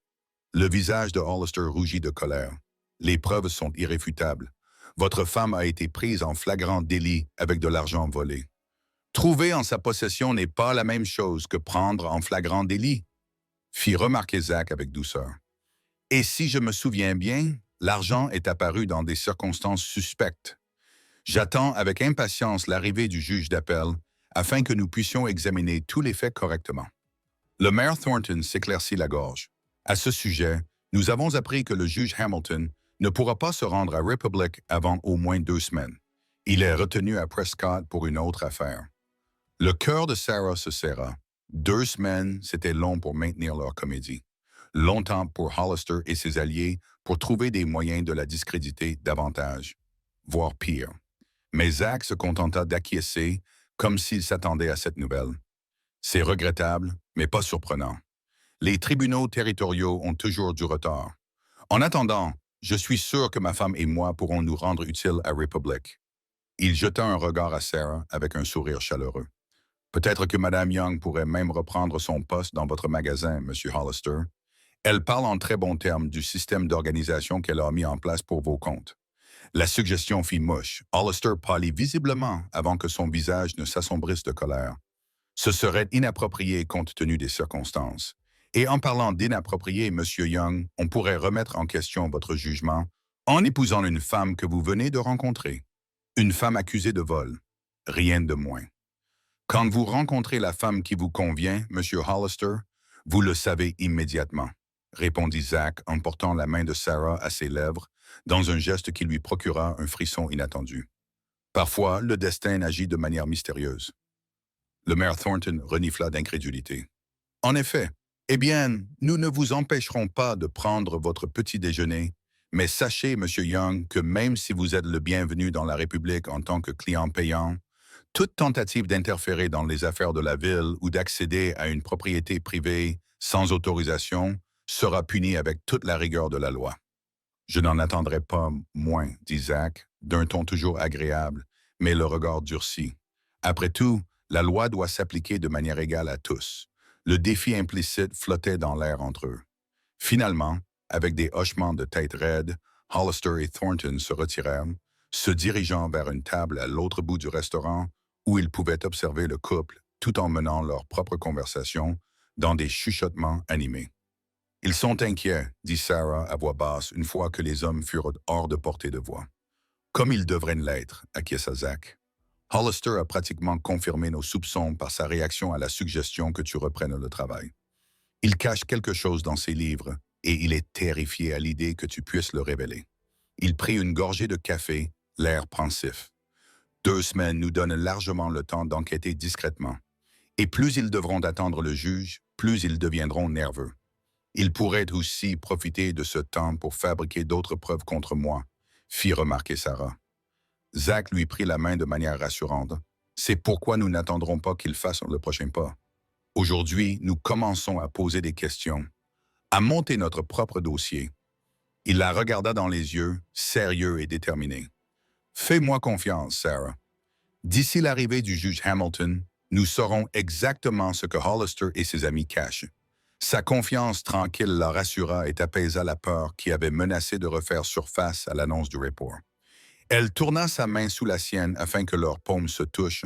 Le visage de Hollister rougit de colère. « Les preuves sont irréfutables. Votre femme a été prise en flagrant délit avec de l'argent volé. Trouver en sa possession n'est pas la même chose que prendre en flagrant délit, » fit remarquer Zach avec douceur. « Et si je me souviens bien, l'argent est apparu dans des circonstances suspectes. J'attends avec impatience l'arrivée du juge d'appel afin que nous puissions examiner tous les faits correctement. » Le maire Thornton s'éclaircit la gorge. « À ce sujet, nous avons appris que le juge Hamilton ne pourra pas se rendre à Republic avant au moins 2 semaines. Il est retenu à Prescott pour une autre affaire. » Le cœur de Sarah se serra. 2 semaines, c'était long pour maintenir leur comédie. Longtemps pour Hollister et ses alliés pour trouver des moyens de la discréditer davantage, voire pire. Mais Zach se contenta d'acquiescer comme s'il s'attendait à cette nouvelle. C'est regrettable, mais pas surprenant. Les tribunaux territoriaux ont toujours du retard. En attendant, je suis sûr que ma femme et moi pourrons nous rendre utiles à Republic. Il jeta un regard à Sarah avec un sourire chaleureux. Peut-être que Mme Young pourrait même reprendre son poste dans votre magasin, M. Hollister. Elle parle en très bons termes du système d'organisation qu'elle a mis en place pour vos comptes. La suggestion fit mouche. Hollister pâlit visiblement avant que son visage ne s'assombrisse de colère. Ce serait inapproprié compte tenu des circonstances. Et en parlant d'inapproprié, M. Young, on pourrait remettre en question votre jugement en épousant une femme que vous venez de rencontrer. Une femme accusée de vol. Rien de moins. Quand vous rencontrez la femme qui vous convient, M. Hollister, vous le savez immédiatement, répondit Zach en portant la main de Sarah à ses lèvres dans un geste qui lui procura un frisson inattendu. Parfois, le destin agit de manière mystérieuse. Le maire Thornton renifla d'incrédulité. En effet, eh bien, nous ne vous empêcherons pas de prendre votre petit déjeuner, mais sachez, M. Young, que même si vous êtes le bienvenu dans la République en tant que client payant, toute tentative d'interférer dans les affaires de la ville ou d'accéder à une propriété privée sans autorisation sera puni avec toute la rigueur de la loi. Je n'en attendrai pas moins, dit Zach, d'un ton toujours agréable, mais le regard durci. Après tout, la loi doit s'appliquer de manière égale à tous. Le défi implicite flottait dans l'air entre eux. Finalement, avec des hochements de tête raides, Hollister et Thornton se retirèrent, se dirigeant vers une table à l'autre bout du restaurant où ils pouvaient observer le couple tout en menant leur propre conversation dans des chuchotements animés. Ils sont inquiets, dit Sarah à voix basse une fois que les hommes furent hors de portée de voix. Comme ils devraient l'être, acquiesça Zach. Hollister a pratiquement confirmé nos soupçons par sa réaction à la suggestion que tu reprennes le travail. Il cache quelque chose dans ses livres et il est terrifié à l'idée que tu puisses le révéler. Il prit une gorgée de café, l'air pensif. 2 semaines nous donnent largement le temps d'enquêter discrètement. Et plus ils devront attendre le juge, plus ils deviendront nerveux. Ils pourraient aussi profiter de ce temps pour fabriquer d'autres preuves contre moi, fit remarquer Sarah. Zach lui prit la main de manière rassurante. C'est pourquoi nous n'attendrons pas qu'il fasse le prochain pas. Aujourd'hui, nous commençons à poser des questions, à monter notre propre dossier. Il la regarda dans les yeux, sérieux et déterminé. Fais-moi confiance, Sarah. D'ici l'arrivée du juge Hamilton, nous saurons exactement ce que Hollister et ses amis cachent. Sa confiance tranquille la rassura et apaisa la peur qui avait menacé de refaire surface à l'annonce du rapport. Elle tourna sa main sous la sienne afin que leurs paumes se touchent.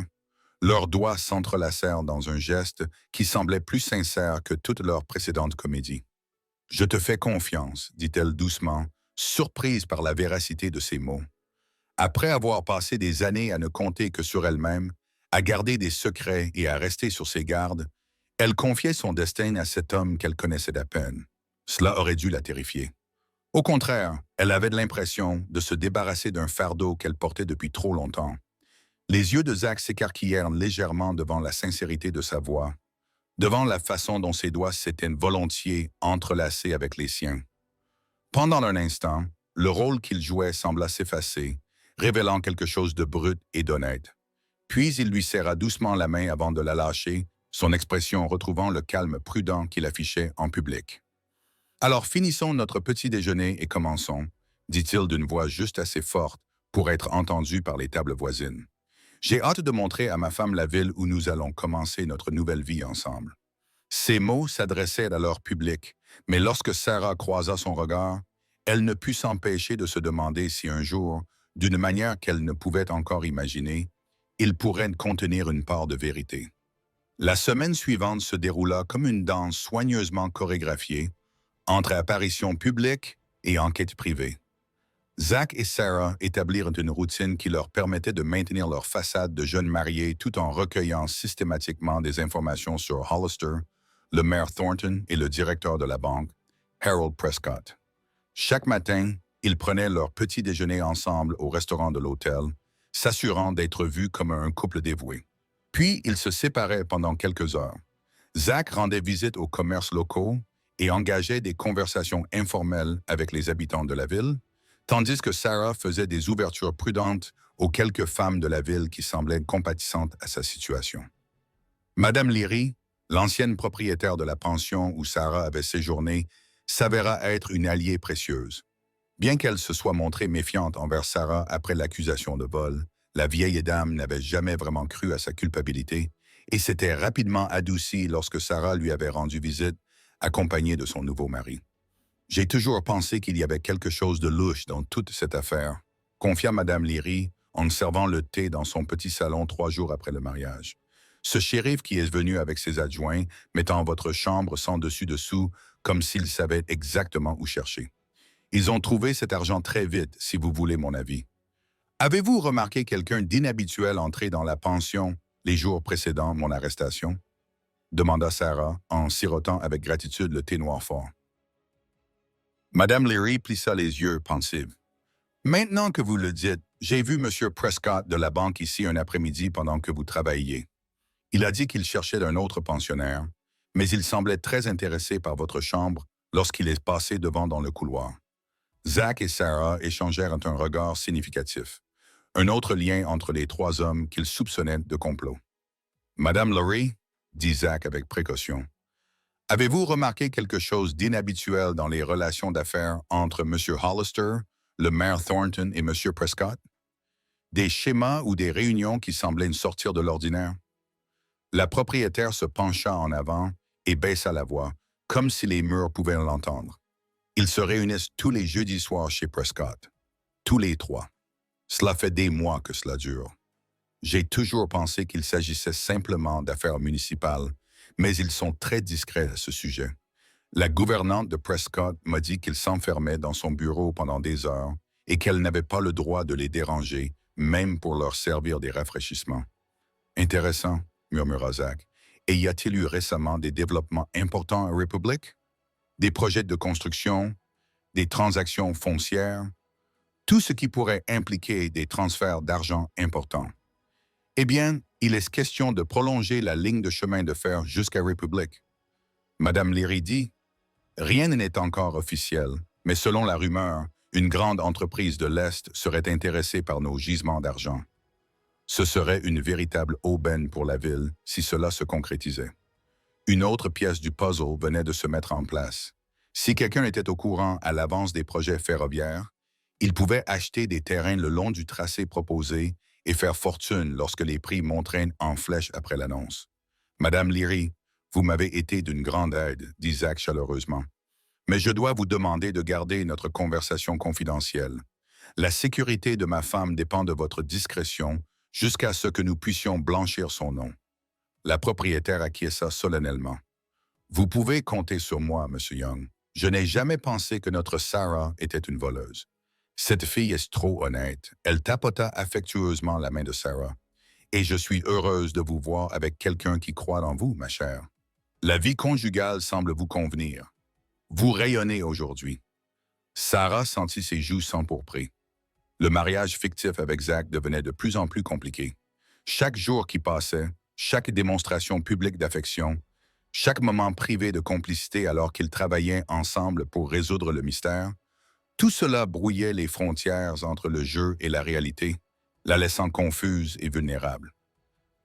Leurs doigts s'entrelacèrent dans un geste qui semblait plus sincère que toute leur précédente comédie. « Je te fais confiance, dit-elle doucement, surprise par la véracité de ses mots. Après avoir passé des années à ne compter que sur elle-même, à garder des secrets et à rester sur ses gardes, elle confiait son destin à cet homme qu'elle connaissait à peine. Cela aurait dû la terrifier. Au contraire, elle avait l'impression de se débarrasser d'un fardeau qu'elle portait depuis trop longtemps. Les yeux de Zach s'écarquillèrent légèrement devant la sincérité de sa voix, devant la façon dont ses doigts s'étaient volontiers entrelacés avec les siens. Pendant un instant, le rôle qu'il jouait sembla s'effacer, révélant quelque chose de brut et d'honnête. Puis il lui serra doucement la main avant de la lâcher, son expression retrouvant le calme prudent qu'il affichait en public. « Alors finissons notre petit déjeuner et commençons, » dit-il d'une voix juste assez forte pour être entendu par les tables voisines. « J'ai hâte de montrer à ma femme la ville où nous allons commencer notre nouvelle vie ensemble. » Ces mots s'adressaient à leur public, mais lorsque Sarah croisa son regard, elle ne put s'empêcher de se demander si un jour, d'une manière qu'elle ne pouvait encore imaginer, il pourrait contenir une part de vérité. La semaine suivante se déroula comme une danse soigneusement chorégraphiée, entre apparitions publiques et enquêtes privées. Zach et Sarah établirent une routine qui leur permettait de maintenir leur façade de jeunes mariés tout en recueillant systématiquement des informations sur Hollister, le maire Thornton et le directeur de la banque, Harold Prescott. Chaque matin, ils prenaient leur petit déjeuner ensemble au restaurant de l'hôtel, s'assurant d'être vus comme un couple dévoué. Puis, ils se séparaient pendant quelques heures. Zach rendait visite aux commerces locaux et engageait des conversations informelles avec les habitants de la ville, tandis que Sarah faisait des ouvertures prudentes aux quelques femmes de la ville qui semblaient compatissantes à sa situation. Madame Leary, l'ancienne propriétaire de la pension où Sarah avait séjourné, s'avéra être une alliée précieuse. Bien qu'elle se soit montrée méfiante envers Sarah après l'accusation de vol, la vieille dame n'avait jamais vraiment cru à sa culpabilité et s'était rapidement adoucie lorsque Sarah lui avait rendu visite, accompagnée de son nouveau mari. « J'ai toujours pensé qu'il y avait quelque chose de louche dans toute cette affaire », confia Madame Leary en servant le thé dans son petit salon 3 jours après le mariage. « Ce shérif qui est venu avec ses adjoints, mettant votre chambre sans dessus-dessous, comme s'il savait exactement où chercher. Ils ont trouvé cet argent très vite, si vous voulez mon avis. Avez-vous remarqué quelqu'un d'inhabituel entrer dans la pension les jours précédant mon arrestation ?» demanda Sarah en sirotant avec gratitude le thé noir fort. Madame Leary plissa les yeux, pensive. « Maintenant que vous le dites, j'ai vu M. Prescott de la banque ici un après-midi pendant que vous travailliez. Il a dit qu'il cherchait un autre pensionnaire, mais il semblait très intéressé par votre chambre lorsqu'il est passé devant dans le couloir. » Zach et Sarah échangèrent un regard significatif, un autre lien entre les 3 hommes qu'ils soupçonnaient de complot. « Madame Leary, dit Zach avec précaution, Avez-vous remarqué quelque chose d'inhabituel dans les relations d'affaires entre M. Hollister, le maire Thornton et M. Prescott? Des schémas ou des réunions qui semblaient sortir de l'ordinaire? La propriétaire se pencha en avant et baissa la voix, comme si les murs pouvaient l'entendre. Ils se réunissent tous les jeudis soirs chez Prescott. Tous les trois. Cela fait des mois que cela dure. J'ai toujours pensé qu'il s'agissait simplement d'affaires municipales, mais ils sont très discrets à ce sujet. La gouvernante de Prescott m'a dit qu'il s'enfermait dans son bureau pendant des heures et qu'elle n'avait pas le droit de les déranger, même pour leur servir des rafraîchissements. Intéressant, murmura Zach. Et y a-t-il eu récemment des développements importants à Republic? Des projets de construction, des transactions foncières, tout ce qui pourrait impliquer des transferts d'argent importants. Eh bien, il est question de prolonger la ligne de chemin de fer jusqu'à Republic. Madame Leary dit, « Rien n'est encore officiel, mais selon la rumeur, une grande entreprise de l'Est serait intéressée par nos gisements d'argent. Ce serait une véritable aubaine pour la ville si cela se concrétisait. » Une autre pièce du puzzle venait de se mettre en place. Si quelqu'un était au courant à l'avance des projets ferroviaires, il pouvait acheter des terrains le long du tracé proposé et faire fortune lorsque les prix monteraient en flèche après l'annonce. « Madame Leary, vous m'avez été d'une grande aide, » dit Zach chaleureusement. « Mais je dois vous demander de garder notre conversation confidentielle. La sécurité de ma femme dépend de votre discrétion jusqu'à ce que nous puissions blanchir son nom. » La propriétaire acquiesça solennellement. « Vous pouvez compter sur moi, Monsieur Young. Je n'ai jamais pensé que notre Sarah était une voleuse. Cette fille est trop honnête. » Elle tapota affectueusement la main de Sarah. « Et je suis heureuse de vous voir avec quelqu'un qui croit en vous, ma chère. La vie conjugale semble vous convenir. Vous rayonnez aujourd'hui. » Sarah sentit ses joues s'empourprer. Le mariage fictif avec Zach devenait de plus en plus compliqué. Chaque jour qui passait, chaque démonstration publique d'affection, chaque moment privé de complicité alors qu'ils travaillaient ensemble pour résoudre le mystère, tout cela brouillait les frontières entre le jeu et la réalité, la laissant confuse et vulnérable.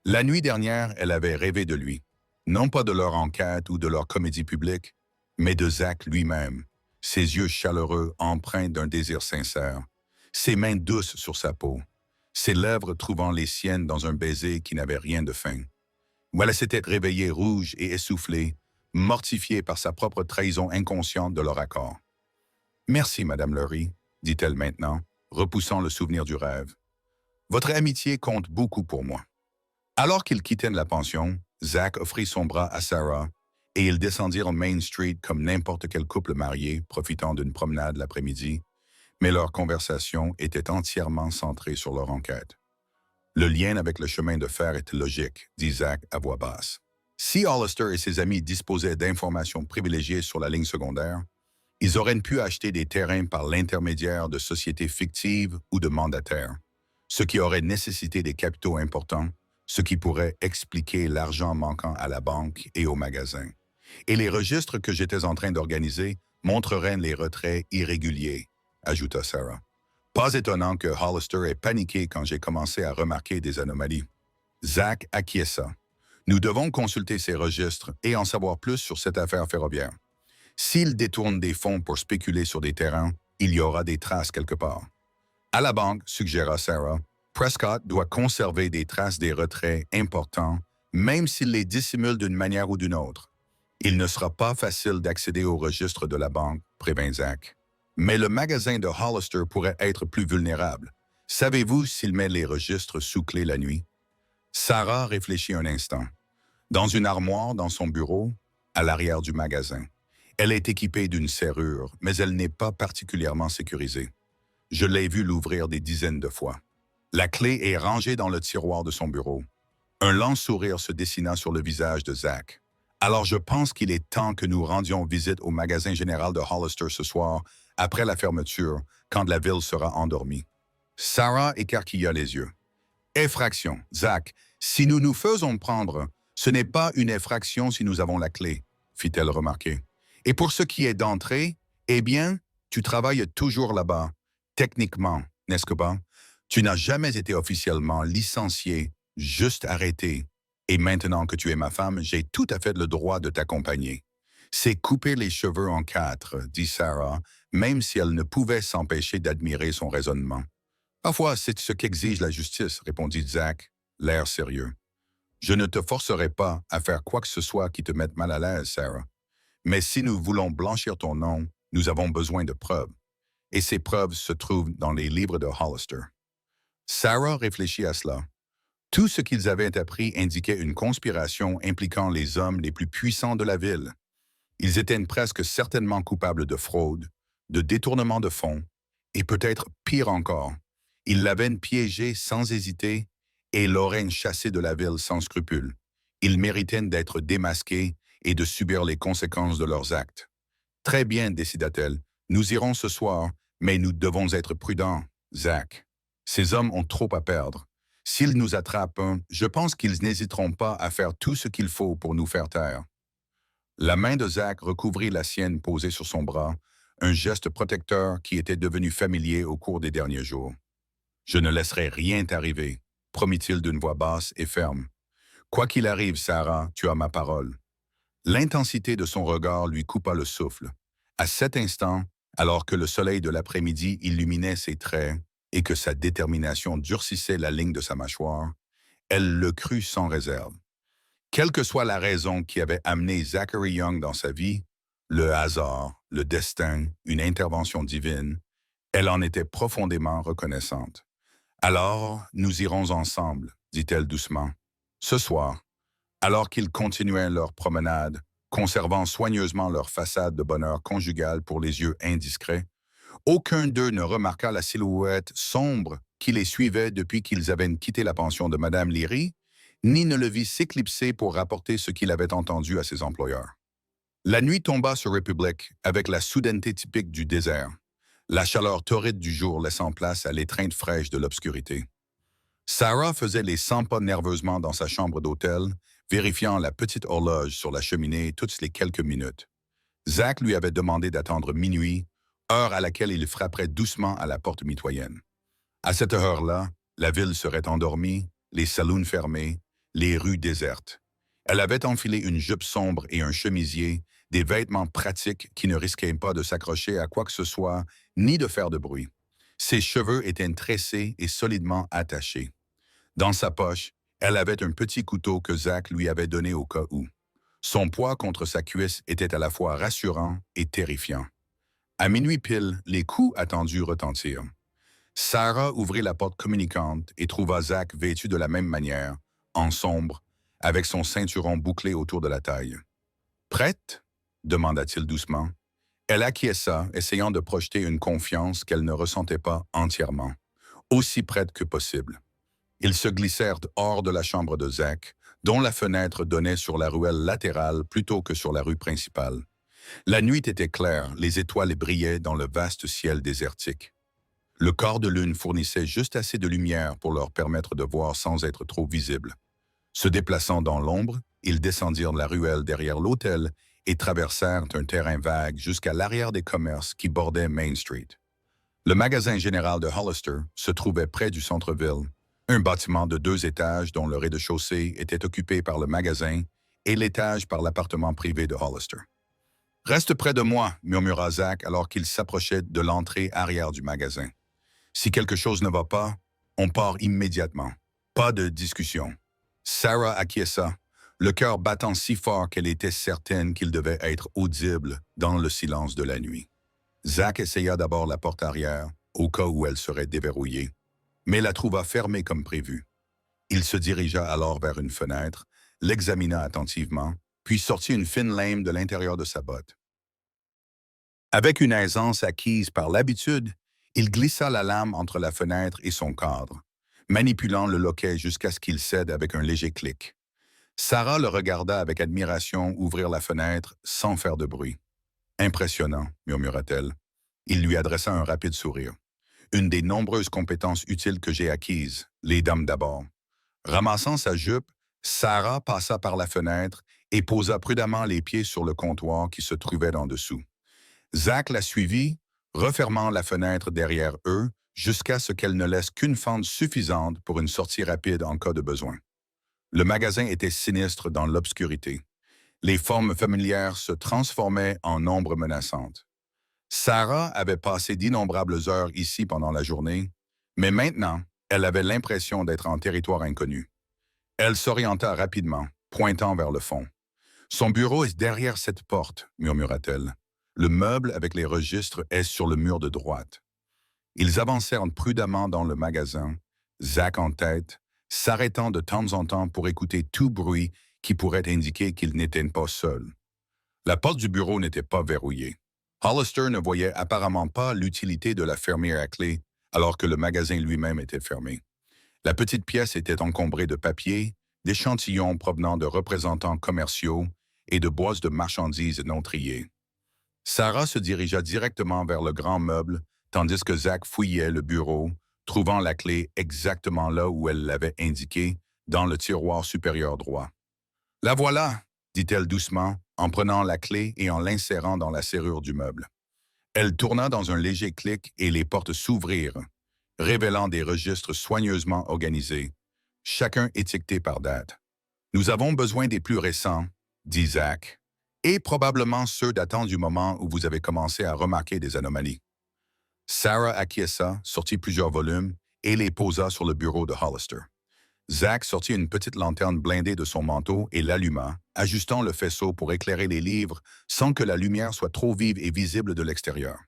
La nuit dernière, elle avait rêvé de lui, non pas de leur enquête ou de leur comédie publique, mais de Zach lui-même, ses yeux chaleureux empreints d'un désir sincère, ses mains douces sur sa peau, ses lèvres trouvant les siennes dans un baiser qui n'avait rien de fin. Où elle s'était réveillée rouge et essoufflée, mortifiée par sa propre trahison inconsciente de leur accord. « Merci, Madame Leary, » dit-elle maintenant, repoussant le souvenir du rêve. « Votre amitié compte beaucoup pour moi. » Alors qu'ils quittaient la pension, Zach offrit son bras à Sarah et ils descendirent Main Street comme n'importe quel couple marié profitant d'une promenade l'après-midi, mais leur conversation était entièrement centrée sur leur enquête. « Le lien avec le chemin de fer était logique, » dit Zach à voix basse. Si Hollister et ses amis disposaient d'informations privilégiées sur la ligne secondaire, ils auraient pu acheter des terrains par l'intermédiaire de sociétés fictives ou de mandataires, ce qui aurait nécessité des capitaux importants, ce qui pourrait expliquer l'argent manquant à la banque et au magasin. Et les registres que j'étais en train d'organiser montreraient les retraits irréguliers, ajouta Sarah. Pas étonnant que Hollister ait paniqué quand j'ai commencé à remarquer des anomalies. Zach acquiesça. Nous devons consulter ces registres et en savoir plus sur cette affaire ferroviaire. S'il détourne des fonds pour spéculer sur des terrains, il y aura des traces quelque part. À la banque, suggéra Sarah, Prescott doit conserver des traces des retraits importants, même s'il les dissimule d'une manière ou d'une autre. Il ne sera pas facile d'accéder au registre de la banque, prévint Zach. Mais le magasin de Hollister pourrait être plus vulnérable. Savez-vous s'il met les registres sous clé la nuit? Sarah réfléchit un instant. Dans une armoire dans son bureau, à l'arrière du magasin. Elle est équipée d'une serrure, mais elle n'est pas particulièrement sécurisée. Je l'ai vu l'ouvrir des dizaines de fois. La clé est rangée dans le tiroir de son bureau. Un lent sourire se dessina sur le visage de Zach. Alors je pense qu'il est temps que nous rendions visite au magasin général de Hollister ce soir, après la fermeture, quand la ville sera endormie. Sarah écarquilla les yeux. « Effraction, Zach. Si nous nous faisons prendre, ce n'est pas une effraction si nous avons la clé, » fit-elle remarquer. « Et pour ce qui est d'entrer, eh bien, tu travailles toujours là-bas, techniquement, n'est-ce pas? Tu n'as jamais été officiellement licencié, juste arrêté. Et maintenant que tu es ma femme, j'ai tout à fait le droit de t'accompagner. C'est couper les cheveux en quatre, dit Sarah, même si elle ne pouvait s'empêcher d'admirer son raisonnement. Parfois, c'est ce qu'exige la justice, répondit Zach, l'air sérieux. Je ne te forcerai pas à faire quoi que ce soit qui te mette mal à l'aise, Sarah. Mais si nous voulons blanchir ton nom, nous avons besoin de preuves. Et ces preuves se trouvent dans les livres de Hollister. Sarah réfléchit à cela. Tout ce qu'ils avaient appris indiquait une conspiration impliquant les hommes les plus puissants de la ville. Ils étaient presque certainement coupables de fraude, de détournement de fonds, et peut-être pire encore, ils l'avaient piégé sans hésiter et l'auraient chassé de la ville sans scrupule. Ils méritaient d'être démasqués et de subir les conséquences de leurs actes. Très bien, décida-t-elle, nous irons ce soir, mais nous devons être prudents, Zach. Ces hommes ont trop à perdre. S'ils nous attrapent, je pense qu'ils n'hésiteront pas à faire tout ce qu'il faut pour nous faire taire. La main de Zach recouvrit la sienne posée sur son bras, un geste protecteur qui était devenu familier au cours des derniers jours. « Je ne laisserai rien t'arriver », promit-il d'une voix basse et ferme. « Quoi qu'il arrive, Sarah, tu as ma parole. » L'intensité de son regard lui coupa le souffle. À cet instant, alors que le soleil de l'après-midi illuminait ses traits et que sa détermination durcissait la ligne de sa mâchoire, elle le crut sans réserve. Quelle que soit la raison qui avait amené Zachary Young dans sa vie, le hasard, le destin, une intervention divine, elle en était profondément reconnaissante. « Alors, nous irons ensemble, dit-elle doucement. Ce soir, alors qu'ils continuaient leur promenade, conservant soigneusement leur façade de bonheur conjugal pour les yeux indiscrets, aucun d'eux ne remarqua la silhouette sombre qui les suivait depuis qu'ils avaient quitté la pension de Madame Leary, ni ne le vit s'éclipser pour rapporter ce qu'il avait entendu à ses employeurs. La nuit tomba sur Republic avec la soudaineté typique du désert, la chaleur torride du jour laissant place à l'étreinte fraîche de l'obscurité. Sarah faisait les 100 pas nerveusement dans sa chambre d'hôtel, vérifiant la petite horloge sur la cheminée toutes les quelques minutes. Zach lui avait demandé d'attendre minuit, heure à laquelle il frapperait doucement à la porte mitoyenne. À cette heure-là, la ville serait endormie, les saloons fermés, les rues désertes. Elle avait enfilé une jupe sombre et un chemisier, des vêtements pratiques qui ne risquaient pas de s'accrocher à quoi que ce soit, ni de faire de bruit. Ses cheveux étaient tressés et solidement attachés. Dans sa poche, elle avait un petit couteau que Zach lui avait donné au cas où. Son poids contre sa cuisse était à la fois rassurant et terrifiant. À minuit pile, les coups attendus retentirent. Sarah ouvrit la porte communicante et trouva Zach vêtu de la même manière, en sombre, avec son ceinturon bouclé autour de la taille. « Prête ?» demanda-t-il doucement. Elle acquiesça, essayant de projeter une confiance qu'elle ne ressentait pas entièrement, aussi prête que possible. Ils se glissèrent hors de la chambre de Zach, dont la fenêtre donnait sur la ruelle latérale plutôt que sur la rue principale. La nuit était claire, les étoiles brillaient dans le vaste ciel désertique. Le quart de lune fournissait juste assez de lumière pour leur permettre de voir sans être trop visibles. Se déplaçant dans l'ombre, ils descendirent la ruelle derrière l'hôtel et traversèrent un terrain vague jusqu'à l'arrière des commerces qui bordaient Main Street. Le magasin général de Hollister se trouvait près du centre-ville, un bâtiment de 2 étages dont le rez-de-chaussée était occupé par le magasin et l'étage par l'appartement privé de Hollister. « Reste près de moi », murmura Zach alors qu'il s'approchait de l'entrée arrière du magasin. « Si quelque chose ne va pas, on part immédiatement. Pas de discussion. » Sarah acquiesça, le cœur battant si fort qu'elle était certaine qu'il devait être audible dans le silence de la nuit. Zach essaya d'abord la porte arrière, au cas où elle serait déverrouillée, mais la trouva fermée comme prévu. Il se dirigea alors vers une fenêtre, l'examina attentivement, puis sortit une fine lame de l'intérieur de sa botte. Avec une aisance acquise par l'habitude, il glissa la lame entre la fenêtre et son cadre, manipulant le loquet jusqu'à ce qu'il cède avec un léger clic. Sarah le regarda avec admiration ouvrir la fenêtre sans faire de bruit. « Impressionnant », murmura-t-elle. Il lui adressa un rapide sourire. « Une des nombreuses compétences utiles que j'ai acquises, les dames d'abord. » Ramassant sa jupe, Sarah passa par la fenêtre et posa prudemment les pieds sur le comptoir qui se trouvait en dessous. Zach la suivit, refermant la fenêtre derrière eux jusqu'à ce qu'elle ne laisse qu'une fente suffisante pour une sortie rapide en cas de besoin. Le magasin était sinistre dans l'obscurité. Les formes familières se transformaient en ombres menaçantes. Sarah avait passé d'innombrables heures ici pendant la journée, mais maintenant, elle avait l'impression d'être en territoire inconnu. Elle s'orienta rapidement, pointant vers le fond. Son bureau est derrière cette porte, murmura-t-elle. Le meuble avec les registres est sur le mur de droite. Ils avancèrent prudemment dans le magasin, Zach en tête, s'arrêtant de temps en temps pour écouter tout bruit qui pourrait indiquer qu'ils n'étaient pas seuls. La porte du bureau n'était pas verrouillée. Hollister ne voyait apparemment pas l'utilité de la fermer à clé, alors que le magasin lui-même était fermé. La petite pièce était encombrée de papiers, d'échantillons provenant de représentants commerciaux et de boîtes de marchandises non triées. Sarah se dirigea directement vers le grand meuble, tandis que Zach fouillait le bureau, trouvant la clé exactement là où elle l'avait indiqué, dans le tiroir supérieur droit. « La voilà !» dit-elle doucement, en prenant la clé et en l'insérant dans la serrure du meuble. Elle tourna dans un léger clic et les portes s'ouvrirent, révélant des registres soigneusement organisés, chacun étiqueté par date. « Nous avons besoin des plus récents, » dit Zach, « et probablement ceux datant du moment où vous avez commencé à remarquer des anomalies. » Sarah acquiesça, sortit plusieurs volumes et les posa sur le bureau de Hollister. Zach sortit une petite lanterne blindée de son manteau et l'alluma, ajustant le faisceau pour éclairer les livres sans que la lumière soit trop vive et visible de l'extérieur.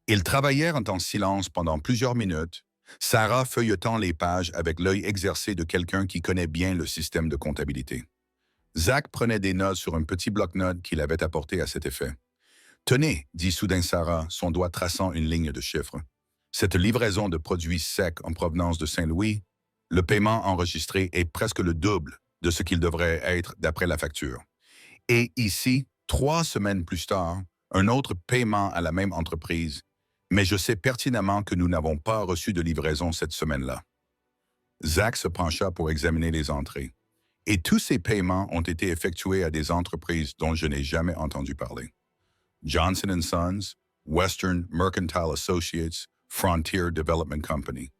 Ils travaillèrent en silence pendant plusieurs minutes, Sarah feuilletant les pages avec l'œil exercé de quelqu'un qui connaît bien le système de comptabilité. Zach prenait des notes sur un petit bloc-notes qu'il avait apporté à cet effet. « Tenez, » dit soudain Sarah, son doigt traçant une ligne de chiffres. « Cette livraison de produits secs en provenance de Saint-Louis, le paiement enregistré est presque le double de ce qu'il devrait être d'après la facture. Et ici, 3 semaines plus tard, un autre paiement à la même entreprise, mais je sais pertinemment que nous n'avons pas reçu de livraison cette semaine-là. » Zach se pencha pour examiner les entrées. « Et tous ces paiements ont été effectués à des entreprises dont je n'ai jamais entendu parler. Johnson & Sons, Western Mercantile Associates, Frontier Development Company.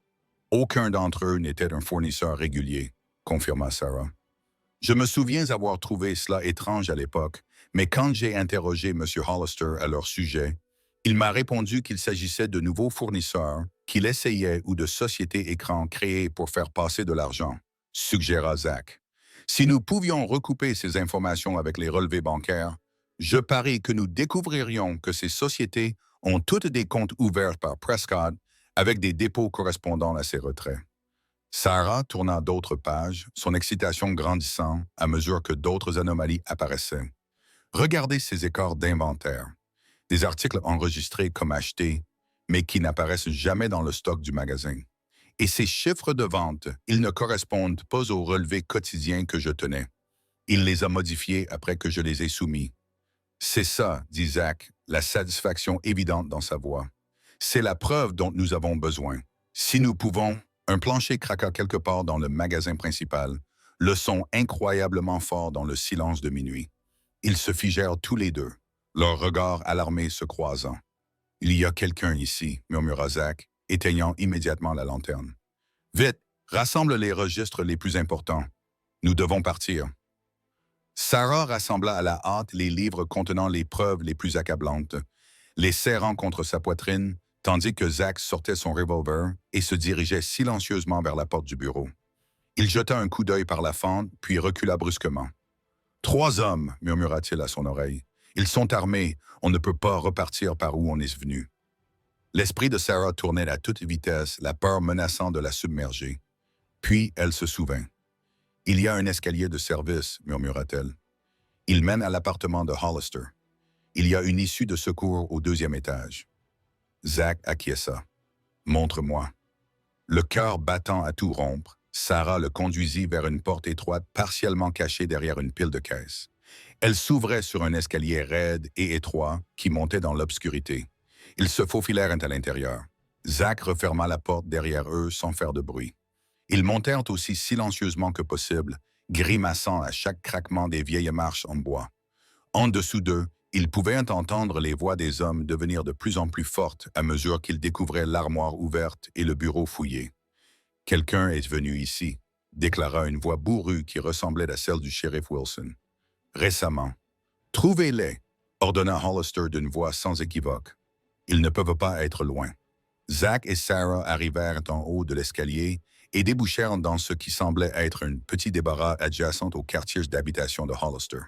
Aucun d'entre eux n'était un fournisseur régulier, » confirma Sarah. « Je me souviens avoir trouvé cela étrange à l'époque, mais quand j'ai interrogé M. Hollister à leur sujet, il m'a répondu qu'il s'agissait de nouveaux fournisseurs qu'il essayait ou de sociétés écrans créées pour faire passer de l'argent, » suggéra Zach. « Si nous pouvions recouper ces informations avec les relevés bancaires, je parie que nous découvririons que ces sociétés ont toutes des comptes ouverts par Prescott avec des dépôts correspondant à ses retraits. » Sarah tourna d'autres pages, son excitation grandissant à mesure que d'autres anomalies apparaissaient. Regardez ces écarts d'inventaire. Des articles enregistrés comme achetés, mais qui n'apparaissent jamais dans le stock du magasin. Et ces chiffres de vente, ils ne correspondent pas aux relevés quotidiens que je tenais. Il les a modifiés après que je les ai soumis. « C'est ça, » dit Zach, la satisfaction évidente dans sa voix. « C'est la preuve dont nous avons besoin. Si nous pouvons... » Un plancher craqua quelque part dans le magasin principal, le son incroyablement fort dans le silence de minuit. Ils se figèrent tous les deux, leurs regards alarmés se croisant. « Il y a quelqu'un ici, » murmura Zach, éteignant immédiatement la lanterne. « Vite, rassemble les registres les plus importants. Nous devons partir. » Sarah rassembla à la hâte les livres contenant les preuves les plus accablantes, les serrant contre sa poitrine, tandis que Zach sortait son revolver et se dirigeait silencieusement vers la porte du bureau. Il jeta un coup d'œil par la fente, puis recula brusquement. « 3 hommes, » murmura-t-il à son oreille. « Ils sont armés, on ne peut pas repartir par où on est venu. » L'esprit de Sarah tournait à toute vitesse, la peur menaçant de la submerger. Puis elle se souvint. « Il y a un escalier de service, » murmura-t-elle. « Il mène à l'appartement de Hollister. Il y a une issue de secours au 2e étage. » Zach acquiesça. « Montre-moi. » Le cœur battant à tout rompre, Sarah le conduisit vers une porte étroite partiellement cachée derrière une pile de caisses. Elle s'ouvrait sur un escalier raide et étroit qui montait dans l'obscurité. Ils se faufilèrent à l'intérieur. Zach referma la porte derrière eux sans faire de bruit. Ils montèrent aussi silencieusement que possible, grimaçant à chaque craquement des vieilles marches en bois. En dessous d'eux, ils pouvaient entendre les voix des hommes devenir de plus en plus fortes à mesure qu'ils découvraient l'armoire ouverte et le bureau fouillé. « Quelqu'un est venu ici, » déclara une voix bourrue qui ressemblait à celle du shérif Wilson. « Récemment. Trouvez-les, ordonna Hollister d'une voix sans équivoque. Ils ne peuvent pas être loin. Zach et Sarah arrivèrent en haut de l'escalier et débouchèrent dans ce qui semblait être un petit débarras adjacent au quartier d'habitation de Hollister.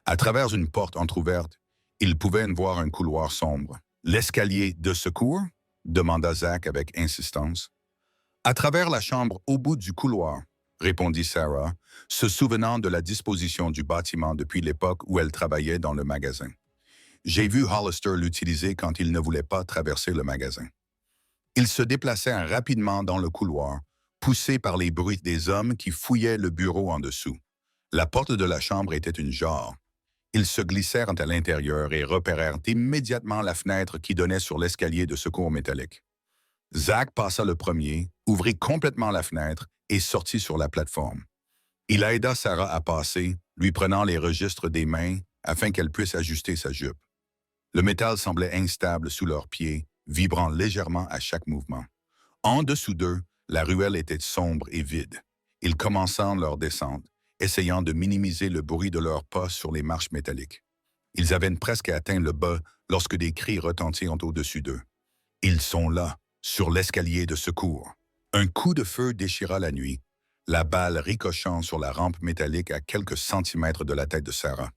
À travers une porte entr'ouverte, ils pouvaient voir un couloir sombre. « L'escalier de secours ?» demanda Zach avec insistance. « À travers la chambre au bout du couloir », répondit Sarah, se souvenant de la disposition du bâtiment depuis l'époque où elle travaillait dans le magasin. « J'ai vu Hollister l'utiliser quand il ne voulait pas traverser le magasin. » Ils se déplacèrent rapidement dans le couloir, poussés par les bruits des hommes qui fouillaient le bureau en dessous. La porte de la chambre était une jarre. Ils se glissèrent à l'intérieur et repérèrent immédiatement la fenêtre qui donnait sur l'escalier de secours métallique. Zach passa le premier, ouvrit complètement la fenêtre et sortit sur la plateforme. Il aida Sarah à passer, lui prenant les registres des mains afin qu'elle puisse ajuster sa jupe. Le métal semblait instable sous leurs pieds, vibrant légèrement à chaque mouvement. En dessous d'eux, la ruelle était sombre et vide. Ils commençèrent leur descente, essayant de minimiser le bruit de leurs pas sur les marches métalliques. Ils avaient presque atteint le bas lorsque des cris retentirent au-dessus d'eux. « Ils sont là, sur l'escalier de secours. » Un coup de feu déchira la nuit, la balle ricochant sur la rampe métallique à quelques centimètres de la tête de Sarah.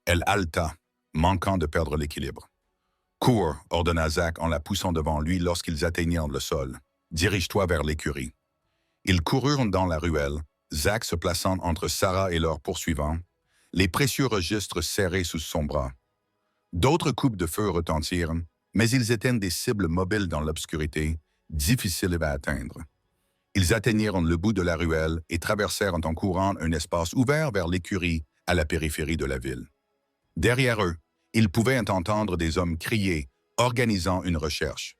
Elle haleta, manquant de perdre l'équilibre. « Cours » ordonna Zach en la poussant devant lui lorsqu'ils atteignirent le sol. « Dirige-toi vers l'écurie. » Ils coururent dans la ruelle, Zach se plaçant entre Sarah et leurs poursuivants, les précieux registres serrés sous son bras. D'autres coups de feu retentirent, mais ils étaient des cibles mobiles dans l'obscurité, difficiles à atteindre. Ils atteignirent le bout de la ruelle et traversèrent en courant un espace ouvert vers l'écurie à la périphérie de la ville. Derrière eux, ils pouvaient entendre des hommes crier, organisant une recherche.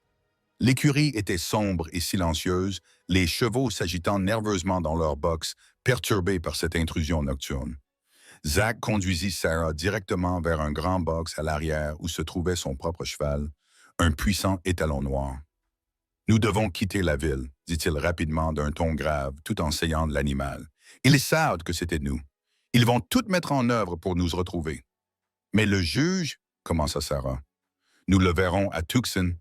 L'écurie était sombre et silencieuse, les chevaux s'agitant nerveusement dans leur box, perturbés par cette intrusion nocturne. Zach conduisit Sarah directement vers un grand box à l'arrière où se trouvait son propre cheval, un puissant étalon noir. « Nous devons quitter la ville », dit-il rapidement d'un ton grave, tout en sayant de l'animal. « Ils savent que c'était nous. Ils vont tout mettre en œuvre pour nous retrouver. » « Mais le juge, » commença Sarah. « Nous le verrons à Tucson, »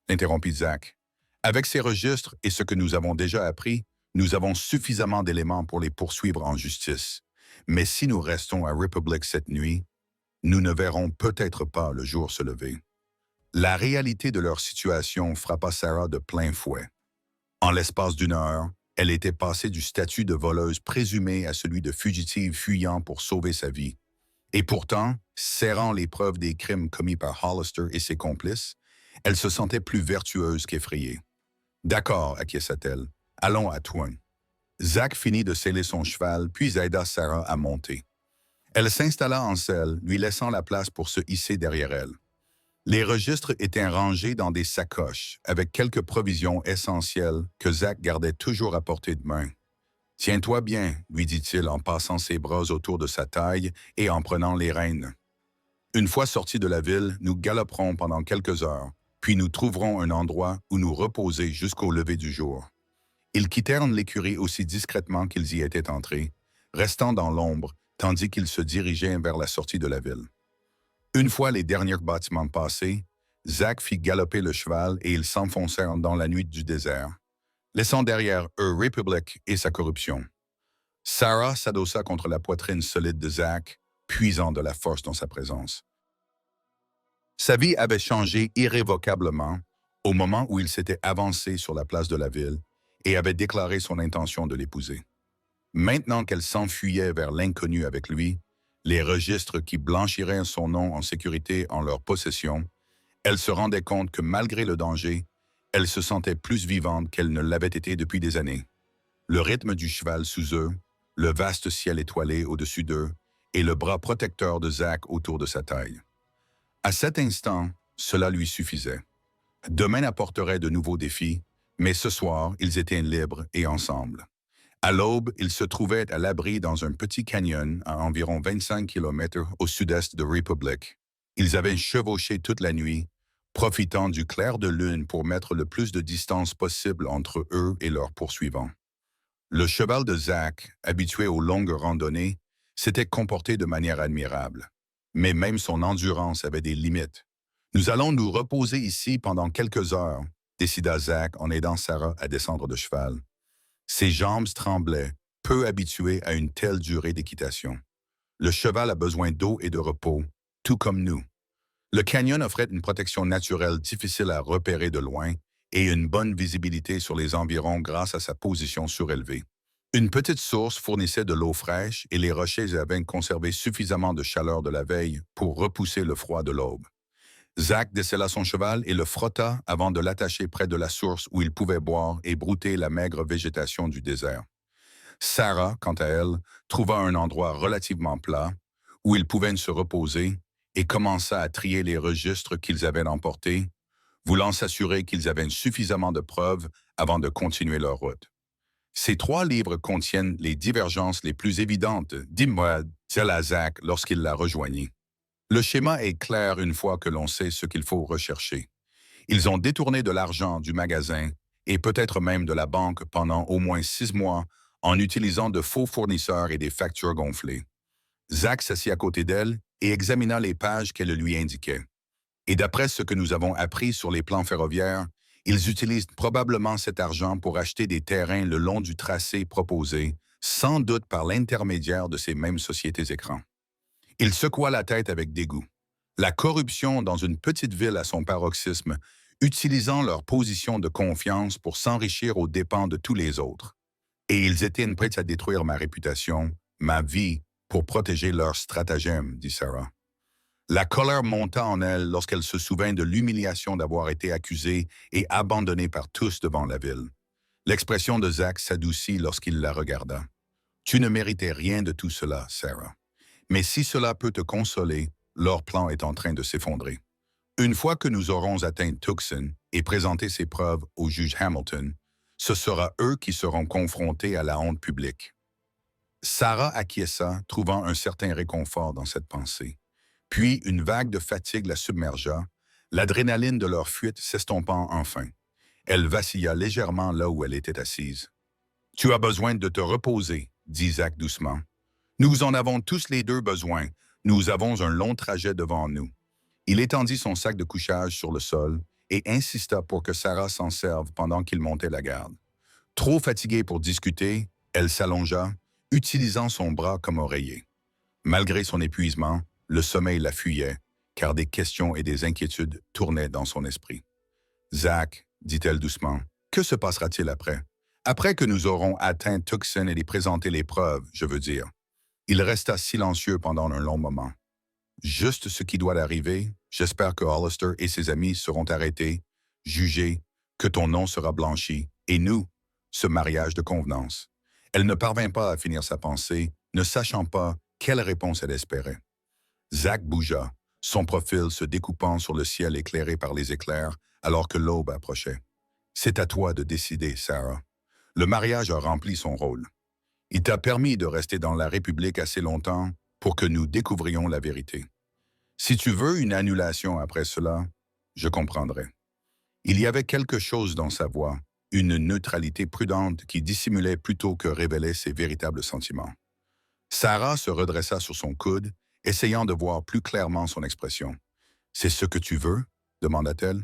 interrompit Zach. « Avec ces registres et ce que nous avons déjà appris, nous avons suffisamment d'éléments pour les poursuivre en justice. Mais si nous restons à Republic cette nuit, nous ne verrons peut-être pas le jour se lever. » La réalité de leur situation frappa Sarah de plein fouet. En l'espace d'une heure, elle était passée du statut de voleuse présumée à celui de fugitive fuyant pour sauver sa vie. Et pourtant, serrant les preuves des crimes commis par Hollister et ses complices, elle se sentait plus vertueuse qu'effrayée. « D'accord, » acquiesça-t-elle. « Allons à Twin. » Zach finit de sceller son cheval, puis aida Sarah à monter. Elle s'installa en selle, lui laissant la place pour se hisser derrière elle. Les registres étaient rangés dans des sacoches, avec quelques provisions essentielles que Zach gardait toujours à portée de main. « Tiens-toi bien, » lui dit-il en passant ses bras autour de sa taille et en prenant les rênes. « Une fois sortis de la ville, nous galoperons pendant quelques heures, puis nous trouverons un endroit où nous reposer jusqu'au lever du jour. » Ils quittèrent l'écurie aussi discrètement qu'ils y étaient entrés, restant dans l'ombre, tandis qu'ils se dirigeaient vers la sortie de la ville. Une fois les derniers bâtiments passés, Zach fit galoper le cheval et ils s'enfoncèrent dans la nuit du désert, laissant derrière eux Republic et sa corruption. Sarah s'adossa contre la poitrine solide de Zach, puisant de la force dans sa présence. Sa vie avait changé irrévocablement au moment où il s'était avancé sur la place de la ville et avait déclaré son intention de l'épouser. Maintenant qu'elle s'enfuyait vers l'inconnu avec lui, les registres qui blanchiraient son nom en sécurité en leur possession, elle se rendait compte que malgré le danger, elle se sentait plus vivante qu'elle ne l'avait été depuis des années. Le rythme du cheval sous eux, le vaste ciel étoilé au-dessus d'eux et le bras protecteur de Zach autour de sa taille. À cet instant, cela lui suffisait. Demain apporterait de nouveaux défis, mais ce soir, ils étaient libres et ensemble. À l'aube, ils se trouvaient à l'abri dans un petit canyon à environ 25 km au sud-est de Republic. Ils avaient chevauché toute la nuit, profitant du clair de lune pour mettre le plus de distance possible entre eux et leurs poursuivants. Le cheval de Zach, habitué aux longues randonnées, s'était comporté de manière admirable. Mais même son endurance avait des limites. Nous allons nous reposer ici pendant quelques heures, décida Zach en aidant Sarah à descendre de cheval. Ses jambes tremblaient, peu habituées à une telle durée d'équitation. Le cheval a besoin d'eau et de repos, tout comme nous. Le canyon offrait une protection naturelle difficile à repérer de loin et une bonne visibilité sur les environs grâce à sa position surélevée. Une petite source fournissait de l'eau fraîche et les rochers avaient conservé suffisamment de chaleur de la veille pour repousser le froid de l'aube. Zach décela son cheval et le frotta avant de l'attacher près de la source où il pouvait boire et brouter la maigre végétation du désert. Sarah, quant à elle, trouva un endroit relativement plat où ils pouvaient se reposer et commença à trier les registres qu'ils avaient emportés, voulant s'assurer qu'ils avaient suffisamment de preuves avant de continuer leur route. Ces 3 livres contiennent les divergences les plus évidentes, dis-moi, dit-elle Zach lorsqu'il la rejoignit. Le schéma est clair une fois que l'on sait ce qu'il faut rechercher. Ils ont détourné de l'argent du magasin et peut-être même de la banque pendant au moins 6 mois en utilisant de faux fournisseurs et des factures gonflées. Zach s'assit à côté d'elle et examina les pages qu'elle lui indiquait. Et d'après ce que nous avons appris sur les plans ferroviaires, ils utilisent probablement cet argent pour acheter des terrains le long du tracé proposé, sans doute par l'intermédiaire de ces mêmes sociétés écrans. Il secoua la tête avec dégoût. La corruption dans une petite ville à son paroxysme, utilisant leur position de confiance pour s'enrichir aux dépens de tous les autres. Et ils étaient prêts à détruire ma réputation, ma vie, pour protéger leur stratagème, dit Sarah. La colère monta en elle lorsqu'elle se souvint de l'humiliation d'avoir été accusée et abandonnée par tous devant la ville. L'expression de Zach s'adoucit lorsqu'il la regarda. « Tu ne méritais rien de tout cela, Sarah. Mais si cela peut te consoler, leur plan est en train de s'effondrer. Une fois que nous aurons atteint Tucson et présenté ces preuves au juge Hamilton, ce sera eux qui seront confrontés à la honte publique. » Sarah acquiesça, trouvant un certain réconfort dans cette pensée. Puis une vague de fatigue la submergea, l'adrénaline de leur fuite s'estompant enfin. Elle vacilla légèrement là où elle était assise. « Tu as besoin de te reposer, » dit Zach doucement. « Nous en avons tous les deux besoin. Nous avons un long trajet devant nous. » Il étendit son sac de couchage sur le sol et insista pour que Sarah s'en serve pendant qu'il montait la garde. Trop fatiguée pour discuter, elle s'allongea, utilisant son bras comme oreiller. Malgré son épuisement, le sommeil la fuyait, car des questions et des inquiétudes tournaient dans son esprit. « Zach, dit-elle doucement, que se passera-t-il après? Après que nous aurons atteint Tucson et lui présenté les preuves, je veux dire. » Il resta silencieux pendant un long moment. « Juste ce qui doit arriver, j'espère que Hollister et ses amis seront arrêtés, jugés, que ton nom sera blanchi, et nous, ce mariage de convenance. » Elle ne parvint pas à finir sa pensée, ne sachant pas quelle réponse elle espérait. Zach bougea, son profil se découpant sur le ciel éclairé par les éclairs alors que l'aube approchait. « C'est à toi de décider, Sarah. Le mariage a rempli son rôle. Il t'a permis de rester dans la République assez longtemps pour que nous découvrions la vérité. Si tu veux une annulation après cela, je comprendrai. » Il y avait quelque chose dans sa voix, une neutralité prudente qui dissimulait plutôt que révélait ses véritables sentiments. Sarah se redressa sur son coude, essayant de voir plus clairement son expression. « C'est ce que tu veux ?» demanda-t-elle.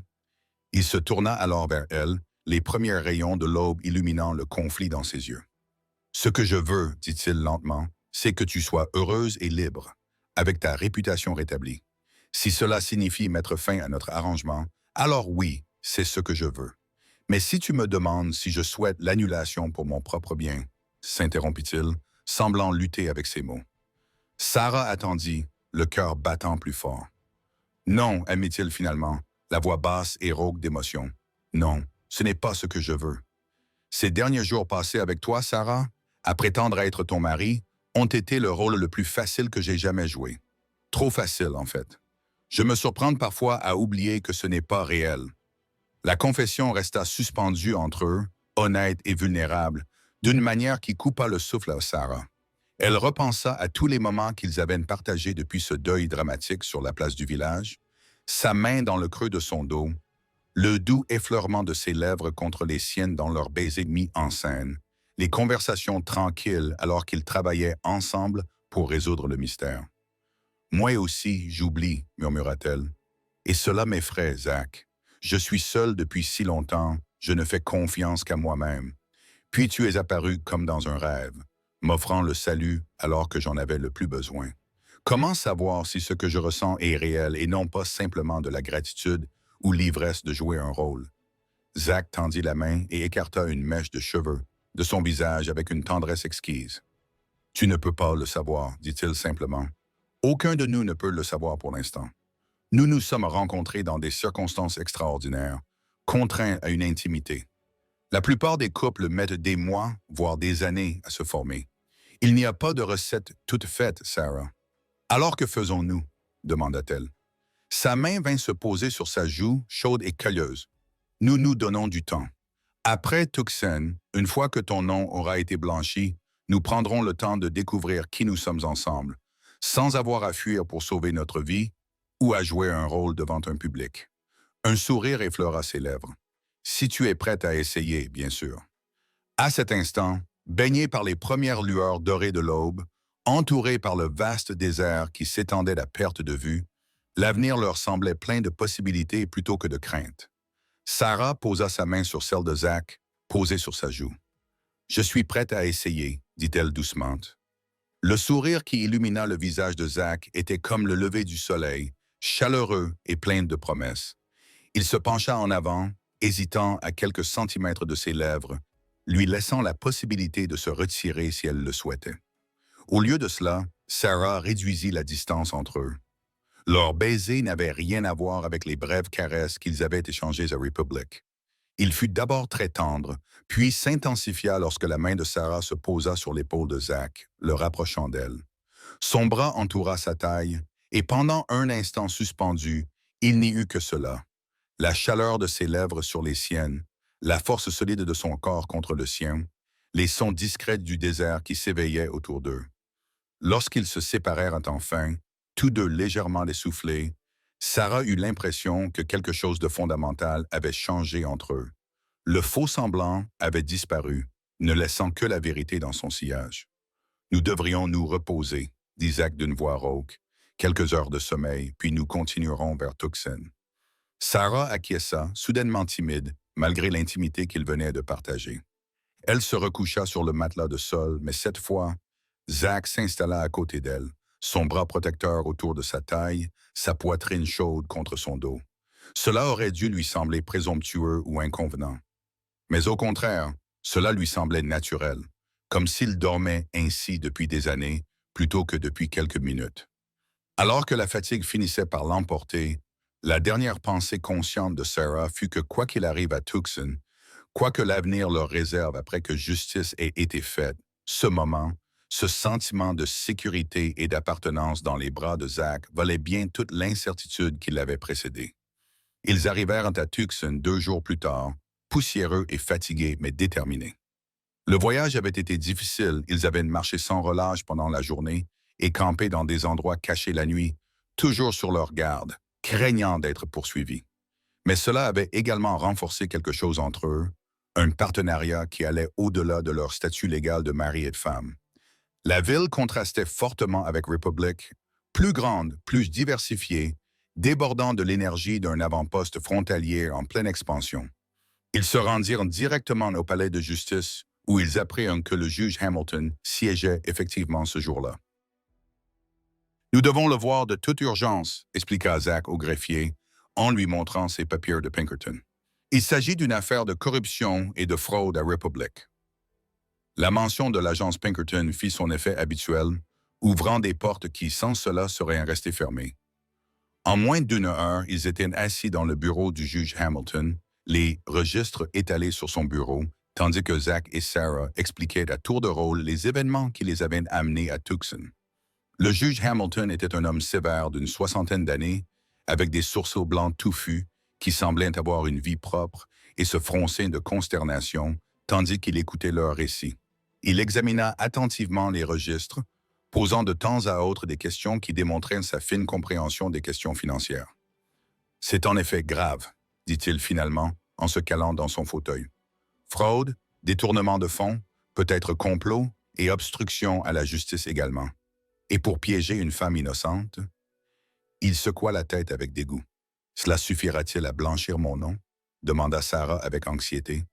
Il se tourna alors vers elle, les premiers rayons de l'aube illuminant le conflit dans ses yeux. « Ce que je veux, dit-il lentement, c'est que tu sois heureuse et libre, avec ta réputation rétablie. Si cela signifie mettre fin à notre arrangement, alors oui, c'est ce que je veux. Mais si tu me demandes si je souhaite l'annulation pour mon propre bien, s'interrompit-il, semblant lutter avec ses mots. Sarah attendit, le cœur battant plus fort. Non, admit-il finalement, la voix basse et rauque d'émotion. Non, ce n'est pas ce que je veux. Ces derniers jours passés avec toi, Sarah, à prétendre être ton mari, ont été le rôle le plus facile que j'ai jamais joué. Trop facile, en fait. Je me surprends parfois à oublier que ce n'est pas réel. La confession resta suspendue entre eux, honnête et vulnérable, d'une manière qui coupa le souffle à Sarah. Elle repensa à tous les moments qu'ils avaient partagés depuis ce deuil dramatique sur la place du village, sa main dans le creux de son dos, le doux effleurement de ses lèvres contre les siennes dans leur baiser mis en scène, les conversations tranquilles alors qu'ils travaillaient ensemble pour résoudre le mystère. Moi aussi, j'oublie, murmura-t-elle. Et cela m'effraie, Zach. Je suis seul depuis si longtemps, je ne fais confiance qu'à moi-même. Puis tu es apparu comme dans un rêve, m'offrant le salut alors que j'en avais le plus besoin. Comment savoir si ce que je ressens est réel et non pas simplement de la gratitude ou l'ivresse de jouer un rôle? Zach tendit la main et écarta une mèche de cheveux de son visage avec une tendresse exquise. Tu ne peux pas le savoir, dit-il simplement. Aucun de nous ne peut le savoir pour l'instant. Nous nous sommes rencontrés dans des circonstances extraordinaires, contraints à une intimité. La plupart des couples mettent des mois, voire des années à se former. Il n'y a pas de recette toute faite, Sarah. Alors que faisons-nous? Demanda-t-elle. Sa main vint se poser sur sa joue, chaude et calleuse. Nous nous donnons du temps. Après Tucson, une fois que ton nom aura été blanchi, nous prendrons le temps de découvrir qui nous sommes ensemble, sans avoir à fuir pour sauver notre vie ou à jouer un rôle devant un public. Un sourire effleura ses lèvres. Si tu es prête à essayer, bien sûr. À cet instant, baigné par les premières lueurs dorées de l'aube, entouré par le vaste désert qui s'étendait à perte de vue, l'avenir leur semblait plein de possibilités plutôt que de craintes. Sarah posa sa main sur celle de Zach, posée sur sa joue. « Je suis prête à essayer, » dit-elle doucement. Le sourire qui illumina le visage de Zach était comme le lever du soleil, chaleureux et plein de promesses. Il se pencha en avant, hésitant à quelques centimètres de ses lèvres, lui laissant la possibilité de se retirer si elle le souhaitait. Au lieu de cela, Sarah réduisit la distance entre eux. Leur baiser n'avait rien à voir avec les brèves caresses qu'ils avaient échangées à Republic. Il fut d'abord très tendre, puis s'intensifia lorsque la main de Sarah se posa sur l'épaule de Zach, le rapprochant d'elle. Son bras entoura sa taille, et pendant un instant suspendu, il n'y eut que cela. La chaleur de ses lèvres sur les siennes, la force solide de son corps contre le sien, les sons discrets du désert qui s'éveillaient autour d'eux. Lorsqu'ils se séparèrent enfin, tous deux légèrement essoufflés, Sarah eut l'impression que quelque chose de fondamental avait changé entre eux. Le faux semblant avait disparu, ne laissant que la vérité dans son sillage. « Nous devrions nous reposer, » dit Zach d'une voix rauque. « Quelques heures de sommeil, puis nous continuerons vers Tucson. » Sarah acquiesça, soudainement timide, malgré l'intimité qu'ils venaient de partager. Elle se recoucha sur le matelas de sol, mais cette fois, Zach s'installa à côté d'elle, son bras protecteur autour de sa taille, sa poitrine chaude contre son dos. Cela aurait dû lui sembler présomptueux ou inconvenant. Mais au contraire, cela lui semblait naturel, comme s'il dormait ainsi depuis des années, plutôt que depuis quelques minutes. Alors que la fatigue finissait par l'emporter, la dernière pensée consciente de Sarah fut que quoi qu'il arrive à Tucson, quoi que l'avenir leur réserve après que justice ait été faite, ce moment, ce sentiment de sécurité et d'appartenance dans les bras de Zach valait bien toute l'incertitude qui l'avait précédé. Ils arrivèrent à Tucson 2 jours plus tard, poussiéreux et fatigués mais déterminés. Le voyage avait été difficile, ils avaient marché sans relâche pendant la journée et campé dans des endroits cachés la nuit, toujours sur leur garde, craignant d'être poursuivis. Mais cela avait également renforcé quelque chose entre eux, un partenariat qui allait au-delà de leur statut légal de mari et de femme. La ville contrastait fortement avec Republic, plus grande, plus diversifiée, débordant de l'énergie d'un avant-poste frontalier en pleine expansion. Ils se rendirent directement au palais de justice, où ils apprirent que le juge Hamilton siégeait effectivement ce jour-là. « Nous devons le voir de toute urgence », expliqua Zach au greffier, en lui montrant ses papiers de Pinkerton. « Il s'agit d'une affaire de corruption et de fraude à Republic. » La mention de l'agence Pinkerton fit son effet habituel, ouvrant des portes qui, sans cela, seraient restées fermées. En moins d'1 heure, ils étaient assis dans le bureau du juge Hamilton, les registres étalés sur son bureau, tandis que Zach et Sarah expliquaient à tour de rôle les événements qui les avaient amenés à Tucson. Le juge Hamilton était un homme sévère d'une 60aine d'années, avec des sourcils blancs touffus, qui semblaient avoir une vie propre et se fronçaient de consternation, tandis qu'il écoutait leur récit. Il examina attentivement les registres, posant de temps à autre des questions qui démontraient sa fine compréhension des questions financières. « C'est en effet grave, » dit-il finalement, en se calant dans son fauteuil. « Fraude, détournement de fonds, peut-être complot et obstruction à la justice également. Et pour piéger une femme innocente, Il secoua la tête avec dégoût. Cela suffira-t-il à blanchir mon nom? Demanda Sarah avec anxiété.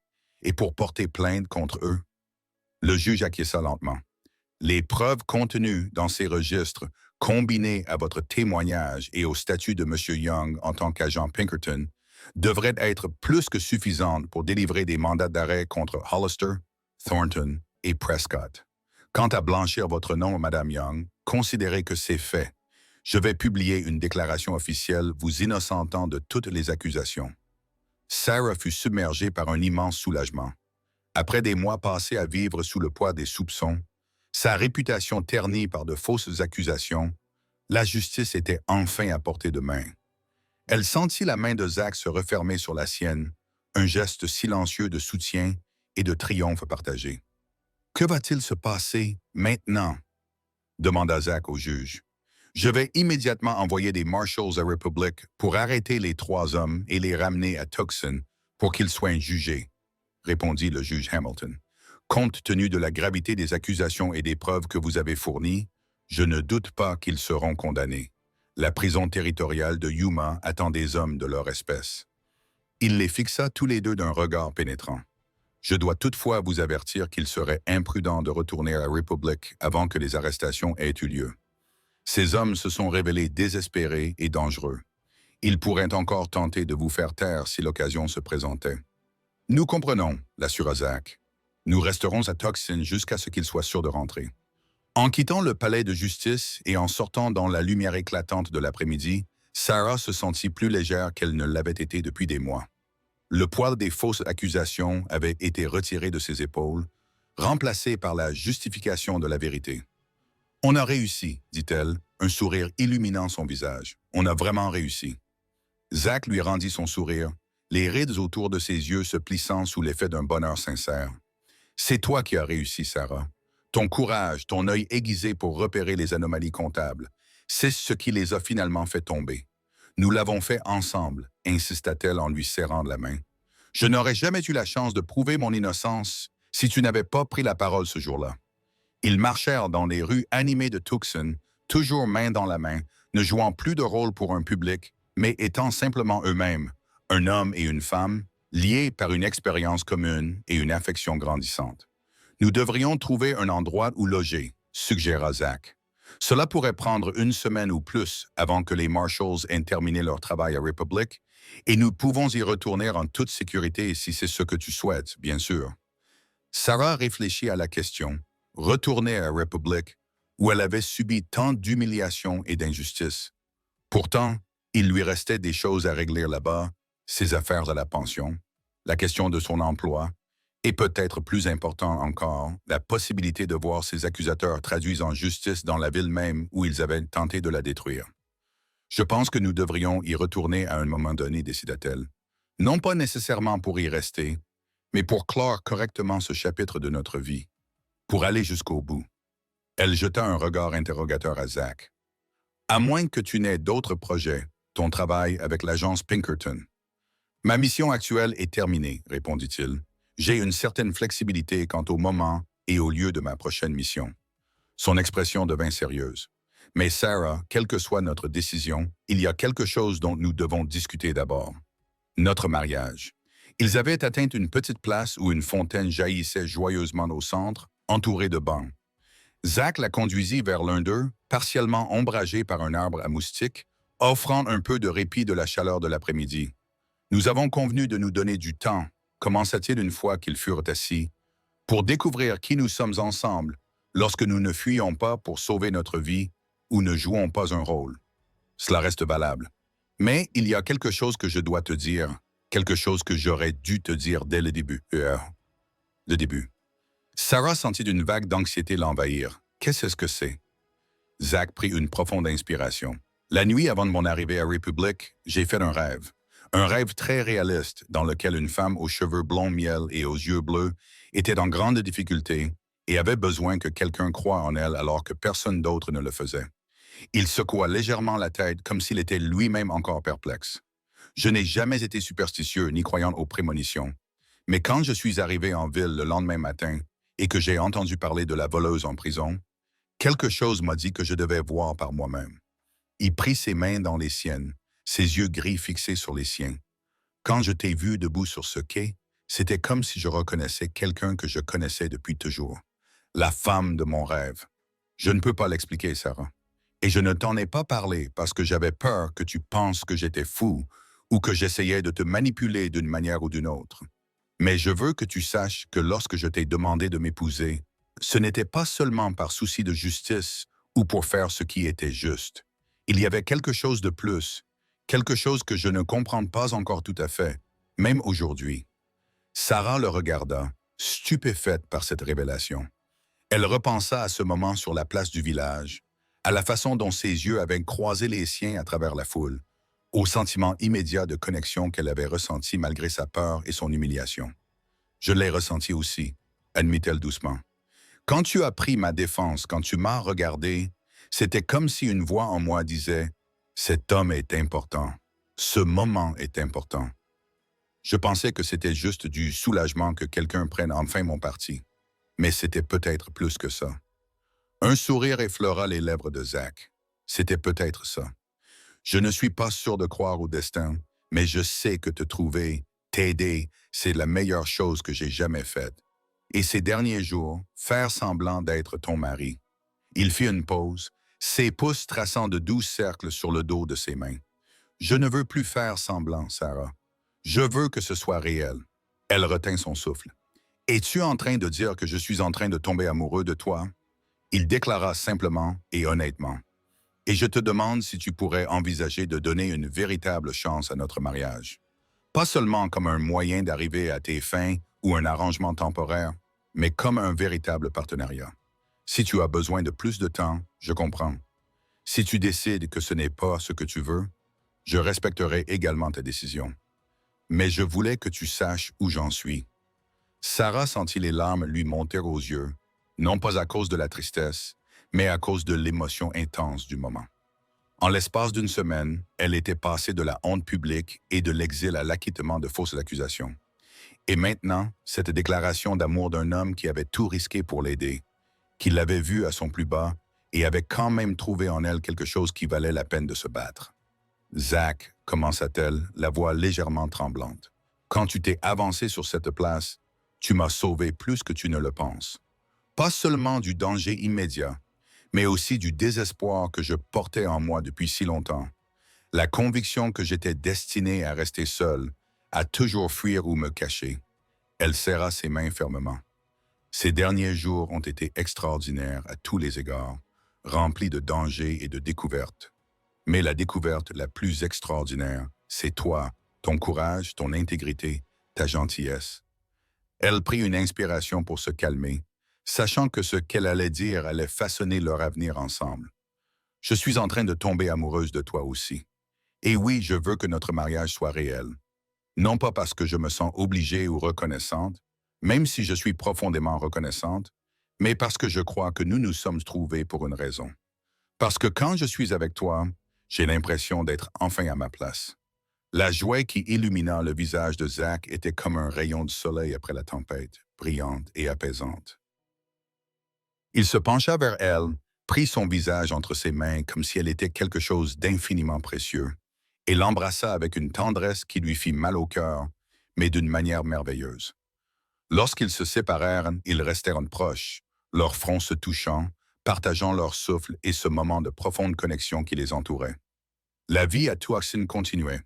Et pour porter plainte contre eux? Le juge acquiesça lentement. Les preuves contenues dans ces registres, combinées à votre témoignage et au statut de M. Young en tant qu'agent Pinkerton, devraient être plus que suffisantes pour délivrer des mandats d'arrêt contre Hollister, Thornton et Prescott. Quant à blanchir votre nom, Madame Young, considérez que c'est fait. Je vais publier une déclaration officielle vous innocentant de toutes les accusations. Sarah fut submergée par un immense soulagement. Après des mois passés à vivre sous le poids des soupçons, sa réputation ternie par de fausses accusations, la justice était enfin à portée de main. Elle sentit la main de Zach se refermer sur la sienne, un geste silencieux de soutien et de triomphe partagé. « Que va-t-il se passer maintenant? » demanda Zach au juge. « Je vais immédiatement envoyer des Marshals à Republic pour arrêter les 3 hommes et les ramener à Tucson pour qu'ils soient jugés, » répondit le juge Hamilton. « Compte tenu de la gravité des accusations et des preuves que vous avez fournies, je ne doute pas qu'ils seront condamnés. La prison territoriale de Yuma attend des hommes de leur espèce. » Il les fixa tous les deux d'un regard pénétrant. « Je dois toutefois vous avertir qu'il serait imprudent de retourner à Republic avant que les arrestations aient eu lieu. Ces hommes se sont révélés désespérés et dangereux. Ils pourraient encore tenter de vous faire taire si l'occasion se présentait. »« Nous comprenons, » l'assura Zach. « Nous resterons à Tucson jusqu'à ce qu'il soit sûr de rentrer. » En quittant le palais de justice et en sortant dans la lumière éclatante de l'après-midi, Sarah se sentit plus légère qu'elle ne l'avait été depuis des mois. Le poids des fausses accusations avait été retiré de ses épaules, remplacé par la justification de la vérité. « On a réussi, » dit-elle, un sourire illuminant son visage. « On a vraiment réussi. » Zach lui rendit son sourire, les rides autour de ses yeux se plissant sous l'effet d'un bonheur sincère. « C'est toi qui as réussi, Sarah. Ton courage, ton œil aiguisé pour repérer les anomalies comptables, c'est ce qui les a finalement fait tomber. Nous l'avons fait ensemble, insista-t-elle en lui serrant la main. Je n'aurais jamais eu la chance de prouver mon innocence si tu n'avais pas pris la parole ce jour-là. Ils marchèrent dans les rues animées de Tucson, toujours main dans la main, ne jouant plus de rôle pour un public, mais étant simplement eux-mêmes, un homme et une femme, liés par une expérience commune et une affection grandissante. Nous devrions trouver un endroit où loger, suggéra Zach. Cela pourrait prendre 1 semaine ou plus avant que les Marshals aient terminé leur travail à Republic, et nous pouvons y retourner en toute sécurité si c'est ce que tu souhaites, bien sûr. Sarah réfléchit à la question. Retourner à Republic, où elle avait subi tant d'humiliations et d'injustices. Pourtant, il lui restait des choses à régler là-bas, ses affaires à la pension, la question de son emploi, et peut-être plus important encore, la possibilité de voir ses accusateurs traduits en justice dans la ville même où ils avaient tenté de la détruire. « Je pense que nous devrions y retourner à un moment donné, décida-t-elle. Non pas nécessairement pour y rester, mais pour clore correctement ce chapitre de notre vie, pour aller jusqu'au bout. » Elle jeta un regard interrogateur à Zach. « À moins que tu n'aies d'autres projets, ton travail avec l'agence Pinkerton. »« Ma mission actuelle est terminée, » répondit-il. « J'ai une certaine flexibilité quant au moment et au lieu de ma prochaine mission. » Son expression devint sérieuse. « Mais Sarah, quelle que soit notre décision, il y a quelque chose dont nous devons discuter d'abord. Notre mariage. » Ils avaient atteint une petite place où une fontaine jaillissait joyeusement au centre, entourée de bancs. Zach la conduisit vers l'un d'eux, partiellement ombragé par un arbre à moustiques, offrant un peu de répit de la chaleur de l'après-midi. « Nous avons convenu de nous donner du temps, » commença-t-il une fois qu'ils furent assis, « pour découvrir qui nous sommes ensemble, lorsque nous ne fuyons pas pour sauver notre vie ou ne jouons pas un rôle. Cela reste valable. Mais il y a quelque chose que je dois te dire, quelque chose que j'aurais dû te dire dès le début. Le début. » Sarah sentit une vague d'anxiété l'envahir. Qu'est-ce que c'est? Zach prit une profonde inspiration. La nuit avant de mon arrivée à Republic, j'ai fait un rêve. Un rêve très réaliste dans lequel une femme aux cheveux blond miel et aux yeux bleus était en grande difficulté et avait besoin que quelqu'un croie en elle alors que personne d'autre ne le faisait. Il secoua légèrement la tête comme s'il était lui-même encore perplexe. Je n'ai jamais été superstitieux ni croyant aux prémonitions. Mais quand je suis arrivé en ville le lendemain matin et que j'ai entendu parler de la voleuse en prison, quelque chose m'a dit que je devais voir par moi-même. Il prit ses mains dans les siennes, ses yeux gris fixés sur les siens. Quand je t'ai vu debout sur ce quai, c'était comme si je reconnaissais quelqu'un que je connaissais depuis toujours. La femme de mon rêve. Je ne peux pas l'expliquer, Sarah. Et je ne t'en ai pas parlé parce que j'avais peur que tu penses que j'étais fou ou que j'essayais de te manipuler d'une manière ou d'une autre. Mais je veux que tu saches que lorsque je t'ai demandé de m'épouser, ce n'était pas seulement par souci de justice ou pour faire ce qui était juste. Il y avait quelque chose de plus, quelque chose que je ne comprends pas encore tout à fait, même aujourd'hui. Sarah le regarda, stupéfaite par cette révélation. Elle repensa à ce moment sur la place du village, à la façon dont ses yeux avaient croisé les siens à travers la foule, au sentiment immédiat de connexion qu'elle avait ressenti malgré sa peur et son humiliation. Je l'ai ressenti aussi, admit-elle doucement. Quand tu as pris ma défense, quand tu m'as regardé, c'était comme si une voix en moi disait « Cet homme est important. Ce moment est important. » Je pensais que c'était juste du soulagement que quelqu'un prenne enfin mon parti. Mais c'était peut-être plus que ça. Un sourire effleura les lèvres de Zach. C'était peut-être ça. Je ne suis pas sûr de croire au destin, mais je sais que te trouver, t'aider, c'est la meilleure chose que j'ai jamais faite. Et ces derniers jours, faire semblant d'être ton mari. Il fit une pause, ses pouces traçant de doux cercles sur le dos de ses mains. Je ne veux plus faire semblant, Sarah. Je veux que ce soit réel. Elle retint son souffle. Es-tu en train de dire que je suis en train de tomber amoureux de toi? Il déclara simplement et honnêtement. Et je te demande si tu pourrais envisager de donner une véritable chance à notre mariage. Pas seulement comme un moyen d'arriver à tes fins ou un arrangement temporaire, mais comme un véritable partenariat. Si tu as besoin de plus de temps, je comprends. Si tu décides que ce n'est pas ce que tu veux, je respecterai également ta décision. Mais je voulais que tu saches où j'en suis. Sarah sentit les larmes lui monter aux yeux, non pas à cause de la tristesse, mais à cause de l'émotion intense du moment. En l'espace d'une semaine, elle était passée de la honte publique et de l'exil à l'acquittement de fausses accusations. Et maintenant, cette déclaration d'amour d'un homme qui avait tout risqué pour l'aider, qui l'avait vue à son plus bas et avait quand même trouvé en elle quelque chose qui valait la peine de se battre. Zach, commença-t-elle, la voix légèrement tremblante, quand tu t'es avancé sur cette place, tu m'as sauvé plus que tu ne le penses. Pas seulement du danger immédiat, mais aussi du désespoir que je portais en moi depuis si longtemps. La conviction que j'étais destiné à rester seul, à toujours fuir ou me cacher. Elle serra ses mains fermement. Ces derniers jours ont été extraordinaires à tous les égards, remplis de dangers et de découvertes. Mais la découverte la plus extraordinaire, c'est toi, ton courage, ton intégrité, ta gentillesse. Elle prit une inspiration pour se calmer, sachant que ce qu'elle allait dire allait façonner leur avenir ensemble. Je suis en train de tomber amoureuse de toi aussi. Et oui, je veux que notre mariage soit réel. Non pas parce que je me sens obligée ou reconnaissante, même si je suis profondément reconnaissante, mais parce que je crois que nous nous sommes trouvés pour une raison. Parce que quand je suis avec toi, j'ai l'impression d'être enfin à ma place. La joie qui illumina le visage de Zach était comme un rayon de soleil après la tempête, brillante et apaisante. Il se pencha vers elle, prit son visage entre ses mains comme si elle était quelque chose d'infiniment précieux, et l'embrassa avec une tendresse qui lui fit mal au cœur, mais d'une manière merveilleuse. Lorsqu'ils se séparèrent, ils restèrent proches, leurs fronts se touchant, partageant leur souffle et ce moment de profonde connexion qui les entourait. La vie à Tuaxin continuait.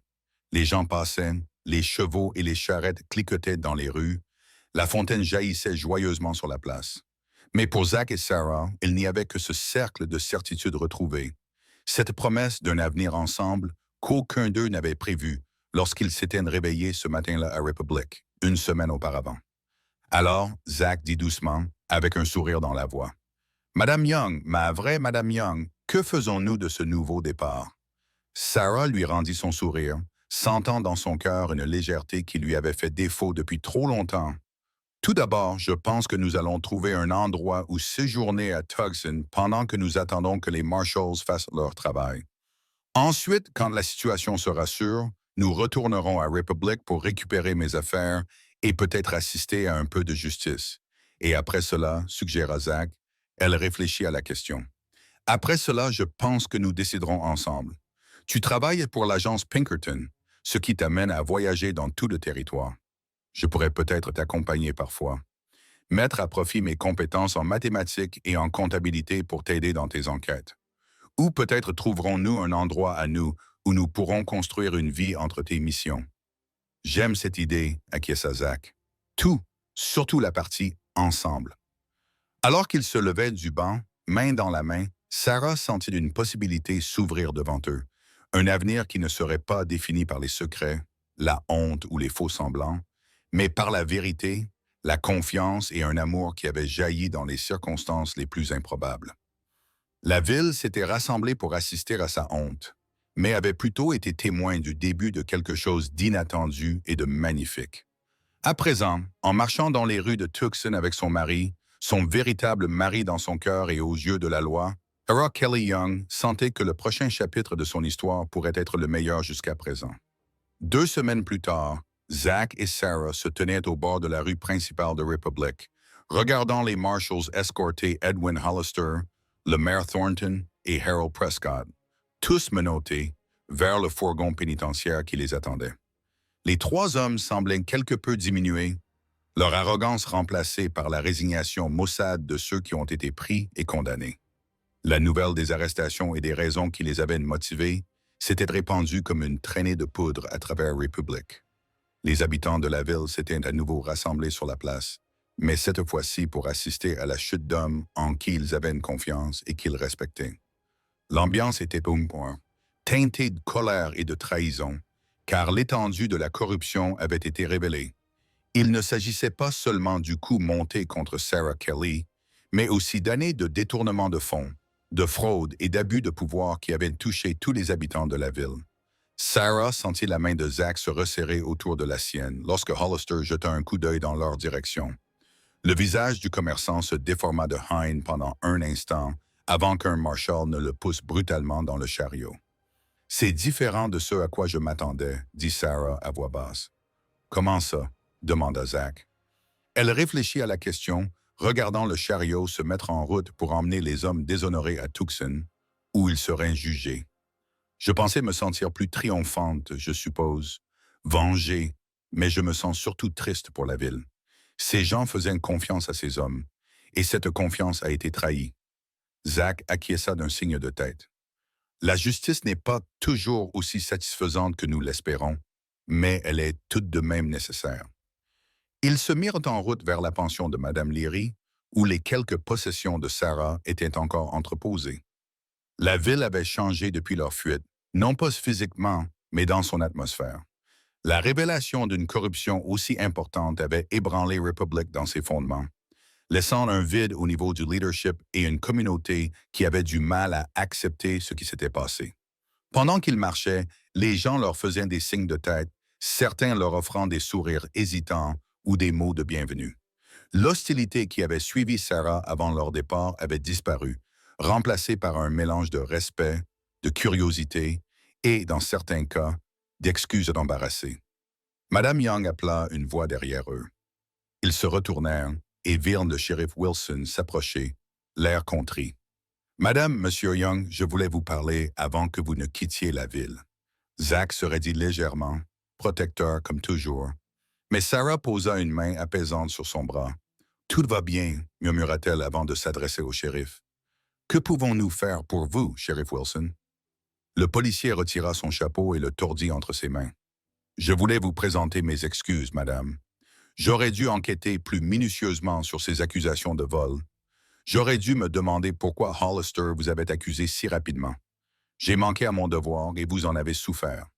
Les gens passaient, les chevaux et les charrettes cliquetaient dans les rues, la fontaine jaillissait joyeusement sur la place. Mais pour Zach et Sarah, il n'y avait que ce cercle de certitude retrouvée, cette promesse d'un avenir ensemble qu'aucun d'eux n'avait prévu lorsqu'ils s'étaient réveillés ce matin-là à Republic, une semaine auparavant. Alors, Zach dit doucement, avec un sourire dans la voix, « Madame Young, ma vraie Madame Young, que faisons-nous de ce nouveau départ? » Sarah lui rendit son sourire, sentant dans son cœur une légèreté qui lui avait fait défaut depuis trop longtemps. Tout d'abord, je pense que nous allons trouver un endroit où séjourner à Tucson pendant que nous attendons que les Marshalls fassent leur travail. Ensuite, quand la situation sera sûre, nous retournerons à Republic pour récupérer mes affaires et peut-être assister à un peu de justice. Et après cela, suggéra Zach, elle réfléchit à la question. Après cela, je pense que nous déciderons ensemble. Tu travailles pour l'agence Pinkerton, ce qui t'amène à voyager dans tout le territoire. Je pourrais peut-être t'accompagner parfois. Mettre à profit mes compétences en mathématiques et en comptabilité pour t'aider dans tes enquêtes. Ou peut-être trouverons-nous un endroit à nous où nous pourrons construire une vie entre tes missions. J'aime cette idée, acquiesça Zach. Tout, surtout la partie ensemble. Alors qu'ils se levaient du banc, main dans la main, Sarah sentit une possibilité s'ouvrir devant eux. Un avenir qui ne serait pas défini par les secrets, la honte ou les faux semblants, mais par la vérité, la confiance et un amour qui avaient jailli dans les circonstances les plus improbables. La ville s'était rassemblée pour assister à sa honte, mais avait plutôt été témoin du début de quelque chose d'inattendu et de magnifique. À présent, en marchant dans les rues de Tucson avec son mari, son véritable mari dans son cœur et aux yeux de la loi, Sarah Kelly Young sentait que le prochain chapitre de son histoire pourrait être le meilleur jusqu'à présent. 2 semaines plus tard, Zach et Sarah se tenaient au bord de la rue principale de Republic, regardant les Marshals escorter Edwin Hollister, le maire Thornton et Harold Prescott, tous menottés, vers le fourgon pénitentiaire qui les attendait. Les 3 hommes semblaient quelque peu diminués, leur arrogance remplacée par la résignation maussade de ceux qui ont été pris et condamnés. La nouvelle des arrestations et des raisons qui les avaient motivés s'était répandue comme une traînée de poudre à travers Republic. Les habitants de la ville s'étaient à nouveau rassemblés sur la place, mais cette fois-ci pour assister à la chute d'hommes en qui ils avaient une confiance et qu'ils respectaient. L'ambiance était boum-boum, teintée de colère et de trahison, car l'étendue de la corruption avait été révélée. Il ne s'agissait pas seulement du coup monté contre Sarah Kelly, mais aussi d'années de détournement de fonds, de fraude et d'abus de pouvoir qui avaient touché tous les habitants de la ville. Sarah sentit la main de Zach se resserrer autour de la sienne lorsque Hollister jeta un coup d'œil dans leur direction. Le visage du commerçant se déforma de haine pendant un instant avant qu'un marshal ne le pousse brutalement dans le chariot. « C'est différent de ce à quoi je m'attendais, » dit Sarah à voix basse. « Comment ça? » demanda Zach. Elle réfléchit à la question, regardant le chariot se mettre en route pour emmener les hommes déshonorés à Tucson, où ils seraient jugés. Je pensais me sentir plus triomphante, je suppose, vengée, mais je me sens surtout triste pour la ville. Ces gens faisaient confiance à ces hommes, et cette confiance a été trahie. Zach acquiesça d'un signe de tête. La justice n'est pas toujours aussi satisfaisante que nous l'espérons, mais elle est tout de même nécessaire. Ils se mirent en route vers la pension de Madame Leary, où les quelques possessions de Sarah étaient encore entreposées. La ville avait changé depuis leur fuite, non pas physiquement, mais dans son atmosphère. La révélation d'une corruption aussi importante avait ébranlé Republic dans ses fondements, laissant un vide au niveau du leadership et une communauté qui avait du mal à accepter ce qui s'était passé. Pendant qu'ils marchaient, les gens leur faisaient des signes de tête, certains leur offrant des sourires hésitants ou des mots de bienvenue. L'hostilité qui avait suivi Sarah avant leur départ avait disparu, remplacée par un mélange de respect, de curiosité et, dans certains cas, d'excuses embarrassées. Madame Young appela une voix derrière eux. Ils se retournèrent et virent le shérif Wilson s'approcher, l'air contrit. « Madame, Monsieur Young, je voulais vous parler avant que vous ne quittiez la ville. » Zach se raidit légèrement, protecteur comme toujours, mais Sarah posa une main apaisante sur son bras. « Tout va bien, » murmura-t-elle avant de s'adresser au shérif. « Que pouvons-nous faire pour vous, shérif Wilson? » Le policier retira son chapeau et le tordit entre ses mains. « Je voulais vous présenter mes excuses, madame. J'aurais dû enquêter plus minutieusement sur ces accusations de vol. J'aurais dû me demander pourquoi Hollister vous avait accusé si rapidement. J'ai manqué à mon devoir et vous en avez souffert. »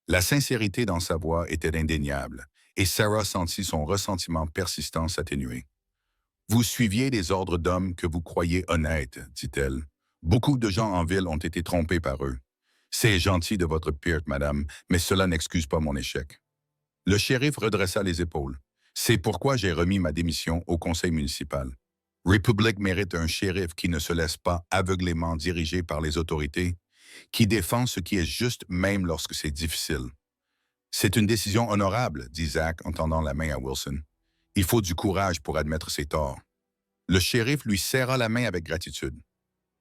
La sincérité dans sa voix était indéniable, et Sarah sentit son ressentiment persistant s'atténuer. « Vous suiviez des ordres d'hommes que vous croyez honnêtes, dit-elle. Beaucoup de gens en ville ont été trompés par eux. C'est gentil de votre part, madame, mais cela n'excuse pas mon échec. » Le shérif redressa les épaules. « C'est pourquoi j'ai remis ma démission au conseil municipal. Republic mérite un shérif qui ne se laisse pas aveuglément diriger par les autorités, qui défend ce qui est juste même lorsque c'est difficile. » « C'est une décision honorable, » dit Zach en tendant la main à Wilson. « Il faut du courage pour admettre ses torts. » Le shérif lui serra la main avec gratitude.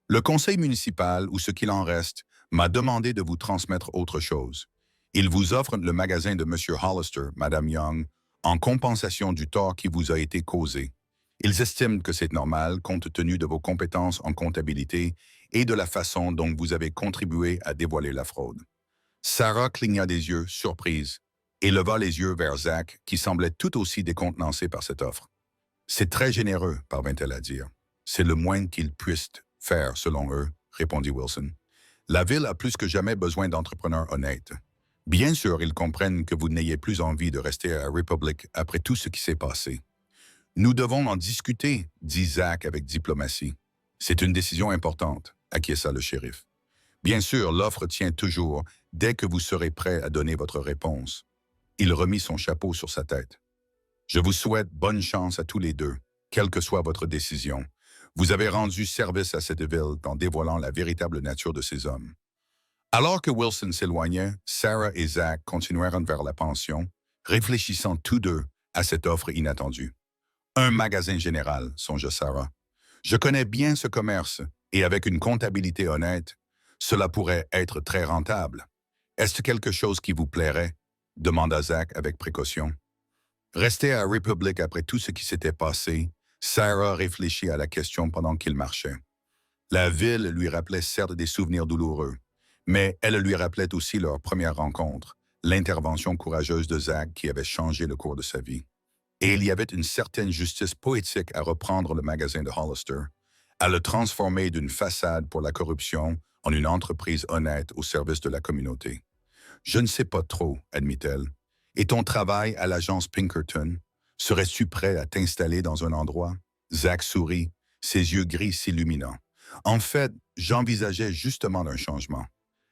Le conseil municipal, ou ce qu'il en reste, m'a demandé de vous transmettre autre chose. Il vous offre le magasin de M. Hollister, Madame Young, en compensation du tort qui vous a été causé. Ils estiment que c'est normal compte tenu de vos compétences en comptabilité et de la façon dont vous avez contribué à dévoiler la fraude. Sarah cligna des yeux, surprise, et leva les yeux vers Zach, qui semblait tout aussi décontenancé par cette offre. C'est très généreux, parvint-elle à dire. C'est le moins qu'ils puissent faire, selon eux, répondit Wilson. La ville a plus que jamais besoin d'entrepreneurs honnêtes. Bien sûr, ils comprennent que vous n'ayez plus envie de rester à Republic après tout ce qui s'est passé. Nous devons en discuter, dit Zach avec diplomatie. C'est une décision importante, acquiesça le shérif. Bien sûr, l'offre tient toujours dès que vous serez prêt à donner votre réponse. Il remit son chapeau sur sa tête. Je vous souhaite bonne chance à tous les deux, quelle que soit votre décision. Vous avez rendu service à cette ville en dévoilant la véritable nature de ces hommes. Alors que Wilson s'éloignait, Sarah et Zach continuèrent vers la pension, réfléchissant tous deux à cette offre inattendue. Un magasin général, songea Sarah. Je connais bien ce commerce, et avec une comptabilité honnête, cela pourrait être très rentable. Est-ce quelque chose qui vous plairait? Demanda Zach avec précaution. Resté à Republic après tout ce qui s'était passé, Sarah réfléchit à la question pendant qu'il marchait. La ville lui rappelait certes des souvenirs douloureux, mais elle lui rappelait aussi leur première rencontre, l'intervention courageuse de Zach qui avait changé le cours de sa vie. Et il y avait une certaine justice poétique à reprendre le magasin de Hollister, à le transformer d'une façade pour la corruption en une entreprise honnête au service de la communauté. Je ne sais pas trop, admit-elle. Et ton travail à l'agence Pinkerton, serais-tu prêt à t'installer dans un endroit? Zach sourit, ses yeux gris s'illuminant. En fait, j'envisageais justement un changement.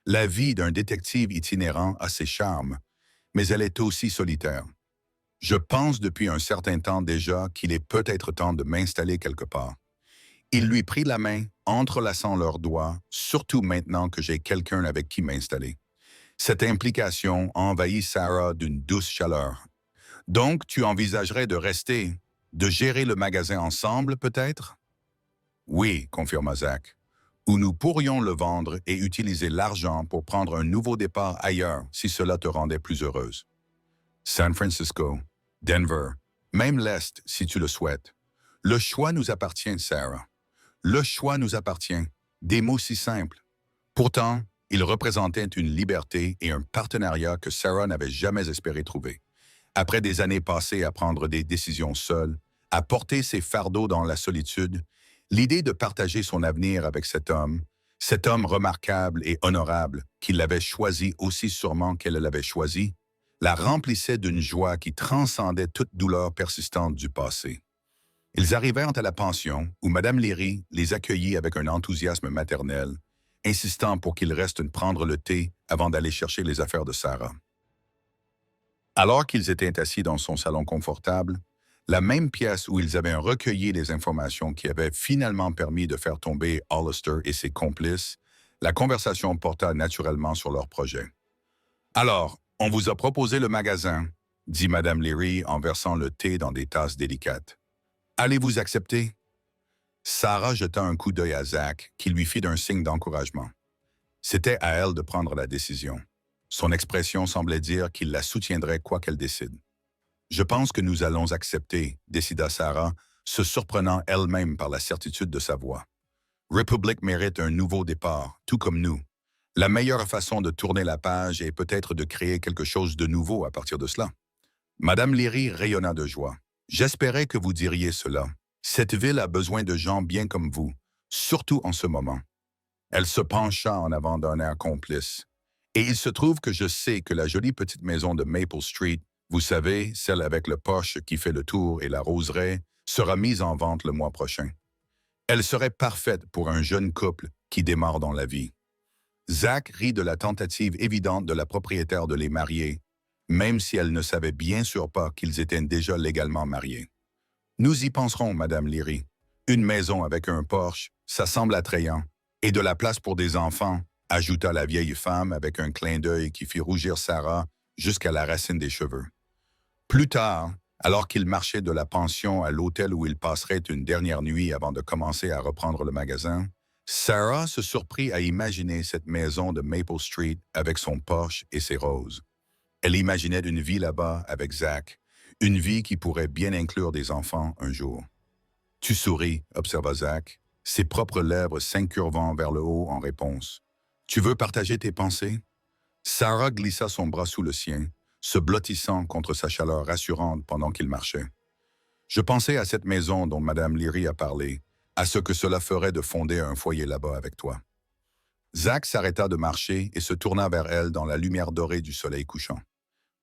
La vie d'un détective itinérant a ses charmes, mais elle est aussi solitaire. Je pense depuis un certain temps déjà qu'il est peut-être temps de m'installer quelque part. Il lui prit la main, entrelaçant leurs doigts, surtout maintenant que j'ai quelqu'un avec qui m'installer. Cette implication envahit Sarah d'une douce chaleur. Donc, tu envisagerais de rester, de gérer le magasin ensemble, peut-être? Oui, confirma Zach. Ou nous pourrions le vendre et utiliser l'argent pour prendre un nouveau départ ailleurs si cela te rendait plus heureuse. San Francisco, Denver, même l'Est si tu le souhaites. Le choix nous appartient, Sarah. Le choix nous appartient. Des mots si simples. Pourtant, il représentait une liberté et un partenariat que Sarah n'avait jamais espéré trouver. Après des années passées à prendre des décisions seule, à porter ses fardeaux dans la solitude, l'idée de partager son avenir avec cet homme remarquable et honorable, qu'il l'avait choisi aussi sûrement qu'elle l'avait choisi, la remplissait d'une joie qui transcendait toute douleur persistante du passé. Ils arrivèrent à la pension où Mme Léry les accueillit avec un enthousiasme maternel, insistant pour qu'ils restent prendre le thé avant d'aller chercher les affaires de Sarah. Alors qu'ils étaient assis dans son salon confortable, la même pièce où ils avaient recueilli les informations qui avaient finalement permis de faire tomber Hollister et ses complices, la conversation porta naturellement sur leur projet. « Alors, on vous a proposé le magasin, » dit Mme Léry en versant le thé dans des tasses délicates. « Allez-vous accepter? » Sarah jeta un coup d'œil à Zach, qui lui fit un signe d'encouragement. C'était à elle de prendre la décision. Son expression semblait dire qu'il la soutiendrait quoi qu'elle décide. « Je pense que nous allons accepter, » décida Sarah, se surprenant elle-même par la certitude de sa voix. « Republic mérite un nouveau départ, tout comme nous. La meilleure façon de tourner la page est peut-être de créer quelque chose de nouveau à partir de cela. » Madame Léry rayonna de joie. « J'espérais que vous diriez cela. Cette ville a besoin de gens bien comme vous, surtout en ce moment. » Elle se pencha en avant d'un air complice. « Et il se trouve que je sais que la jolie petite maison de Maple Street, vous savez, celle avec le porche qui fait le tour et la roseraie, sera mise en vente le mois prochain. Elle serait parfaite pour un jeune couple qui démarre dans la vie. » Zach rit de la tentative évidente de la propriétaire de les marier, même si elle ne savait bien sûr pas qu'ils étaient déjà légalement mariés. « Nous y penserons, Madame Léry. Une maison avec un porche, ça semble attrayant. Et de la place pour des enfants, » ajouta la vieille femme avec un clin d'œil qui fit rougir Sarah jusqu'à la racine des cheveux. Plus tard, alors qu'il marchait de la pension à l'hôtel où il passerait une dernière nuit avant de commencer à reprendre le magasin, Sarah se surprit à imaginer cette maison de Maple Street avec son Porsche et ses roses. Elle imaginait une vie là-bas avec Zach, une vie qui pourrait bien inclure des enfants un jour. Tu souris, observa Zach, ses propres lèvres s'incurvant vers le haut en réponse. Tu veux partager tes pensées? Sarah glissa son bras sous le sien, se blottissant contre sa chaleur rassurante pendant qu'il marchait. Je pensais à cette maison dont Madame Leary a parlé, à ce que cela ferait de fonder un foyer là-bas avec toi. Zach s'arrêta de marcher et se tourna vers elle dans la lumière dorée du soleil couchant.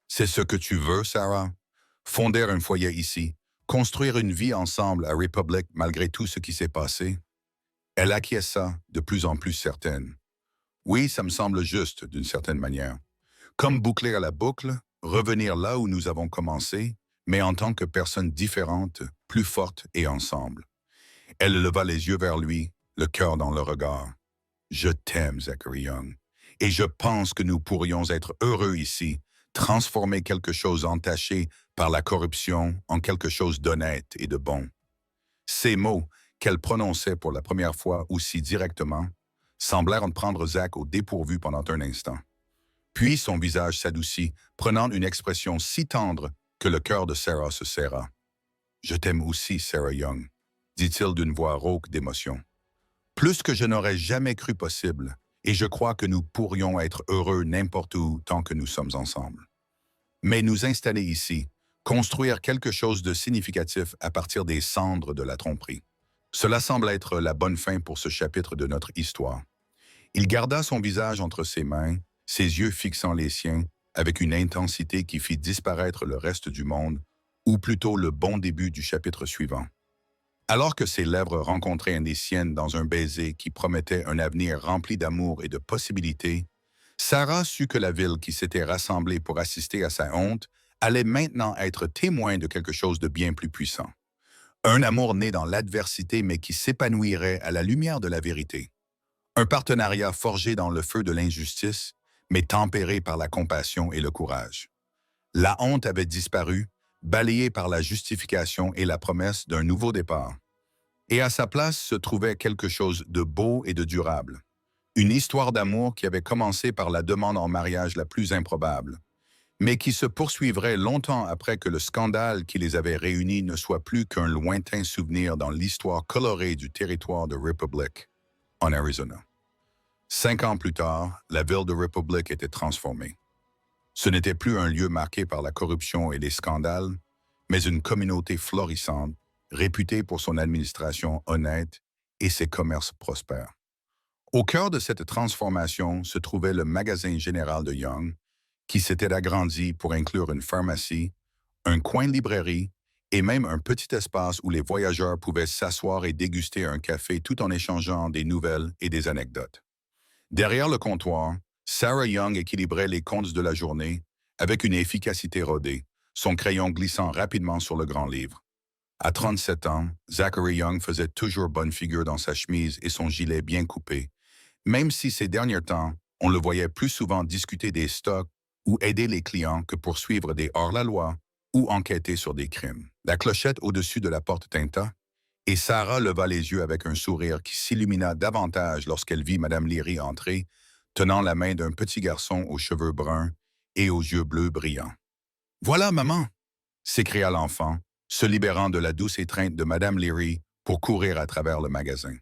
C'est ce que tu veux, Sarah? Fonder un foyer ici, construire une vie ensemble à Republic malgré tout ce qui s'est passé? Elle acquiesça, de plus en plus certaine. Oui, ça me semble juste, d'une certaine manière. Comme boucler à la boucle, revenir là où nous avons commencé, mais en tant que personnes différentes, plus fortes et ensemble. Elle leva les yeux vers lui, le cœur dans le regard. Je t'aime, Zachary Young, et je pense que nous pourrions être heureux ici, transformer quelque chose entaché par la corruption en quelque chose d'honnête et de bon. Ces mots, qu'elle prononçait pour la première fois aussi directement, semblèrent prendre Zach au dépourvu pendant un instant. Puis son visage s'adoucit, prenant une expression si tendre que le cœur de Sarah se serra. « Je t'aime aussi, Sarah Young », dit-il d'une voix rauque d'émotion. « Plus que je n'aurais jamais cru possible, et je crois que nous pourrions être heureux n'importe où tant que nous sommes ensemble. Mais nous installer ici, construire quelque chose de significatif à partir des cendres de la tromperie. Cela semble être la bonne fin pour ce chapitre de notre histoire. » Il garda son visage entre ses mains, ses yeux fixant les siens, avec une intensité qui fit disparaître le reste du monde, ou plutôt le bon début du chapitre suivant. Alors que ses lèvres rencontraient les siennes dans un baiser qui promettait un avenir rempli d'amour et de possibilités, Sarah sut que la ville qui s'était rassemblée pour assister à sa honte allait maintenant être témoin de quelque chose de bien plus puissant. Un amour né dans l'adversité mais qui s'épanouirait à la lumière de la vérité. Un partenariat forgé dans le feu de l'injustice, mais tempéré par la compassion et le courage. La honte avait disparu, balayée par la justification et la promesse d'un nouveau départ. Et à sa place se trouvait quelque chose de beau et de durable. Une histoire d'amour qui avait commencé par la demande en mariage la plus improbable, mais qui se poursuivrait longtemps après que le scandale qui les avait réunis ne soit plus qu'un lointain souvenir dans l'histoire colorée du territoire de Republic, en Arizona. 5 ans plus tard, la ville de Republic était transformée. Ce n'était plus un lieu marqué par la corruption et les scandales, mais une communauté florissante, réputée pour son administration honnête et ses commerces prospères. Au cœur de cette transformation se trouvait le magasin général de Young, qui s'était agrandi pour inclure une pharmacie, un coin de librairie et même un petit espace où les voyageurs pouvaient s'asseoir et déguster un café tout en échangeant des nouvelles et des anecdotes. Derrière le comptoir, Sarah Young équilibrait les comptes de la journée avec une efficacité rodée, son crayon glissant rapidement sur le grand livre. À 37 ans, Zachary Young faisait toujours bonne figure dans sa chemise et son gilet bien coupé, même si ces derniers temps, on le voyait plus souvent discuter des stocks ou aider les clients que poursuivre des hors-la-loi ou enquêter sur des crimes. La clochette au-dessus de la porte tinta, et Sarah leva les yeux avec un sourire qui s'illumina davantage lorsqu'elle vit Madame Leary entrer, tenant la main d'un petit garçon aux cheveux bruns et aux yeux bleus brillants. « Voilà, maman !» s'écria l'enfant, se libérant de la douce étreinte de Madame Leary pour courir à travers le magasin.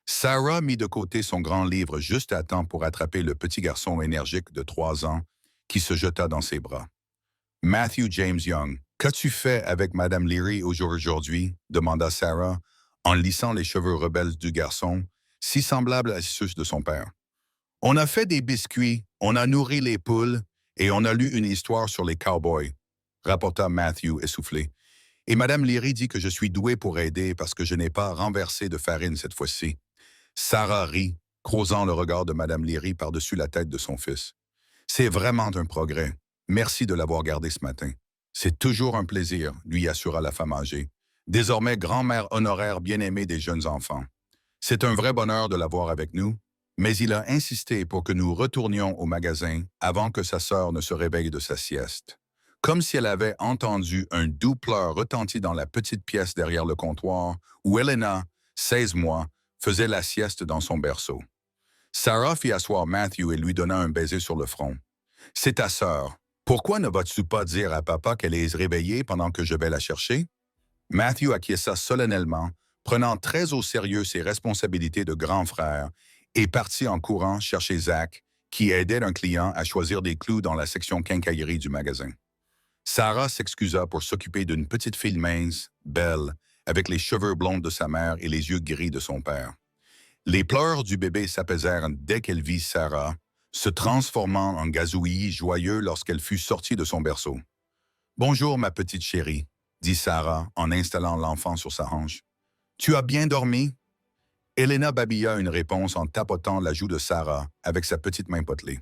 Sarah mit de côté son grand livre juste à temps pour attraper le petit garçon énergique de 3 ans qui se jeta dans ses bras. « Matthew James Young, qu'as-tu fait avec Madame Leary aujourd'hui? » demanda Sarah, en lissant les cheveux rebelles du garçon, si semblables à ceux de son père. « On a fait des biscuits, on a nourri les poules et on a lu une histoire sur les cowboys, » rapporta Matthew essoufflé. « Et Madame Leary dit que je suis doué pour aider parce que je n'ai pas renversé de farine cette fois-ci. » Sarah rit, croisant le regard de Madame Leary par-dessus la tête de son fils. « C'est vraiment un progrès. Merci de l'avoir gardé ce matin. » « C'est toujours un plaisir, » lui assura la femme âgée, désormais grand-mère honoraire bien-aimée des jeunes enfants. « C'est un vrai bonheur de l'avoir avec nous, mais il a insisté pour que nous retournions au magasin avant que sa sœur ne se réveille de sa sieste. » Comme si elle avait entendu un doux pleur retentir dans la petite pièce derrière le comptoir où Elena, 16 mois, faisait la sieste dans son berceau. Sarah fit asseoir Matthew et lui donna un baiser sur le front. « C'est ta sœur. Pourquoi ne vas-tu pas dire à papa qu'elle est réveillée pendant que je vais la chercher? » Matthew acquiesça solennellement, prenant très au sérieux ses responsabilités de grand frère, et partit en courant chercher Zach, qui aidait un client à choisir des clous dans la section quincaillerie du magasin. Sarah s'excusa pour s'occuper d'une petite fille mince, belle, avec les cheveux blonds de sa mère et les yeux gris de son père. Les pleurs du bébé s'apaisèrent dès qu'elle vit Sarah, se transformant en gazouillis joyeux lorsqu'elle fut sortie de son berceau. « Bonjour, ma petite chérie, » dit Sarah en installant l'enfant sur sa hanche. « Tu as bien dormi? » Elena babilla une réponse en tapotant la joue de Sarah avec sa petite main potelée.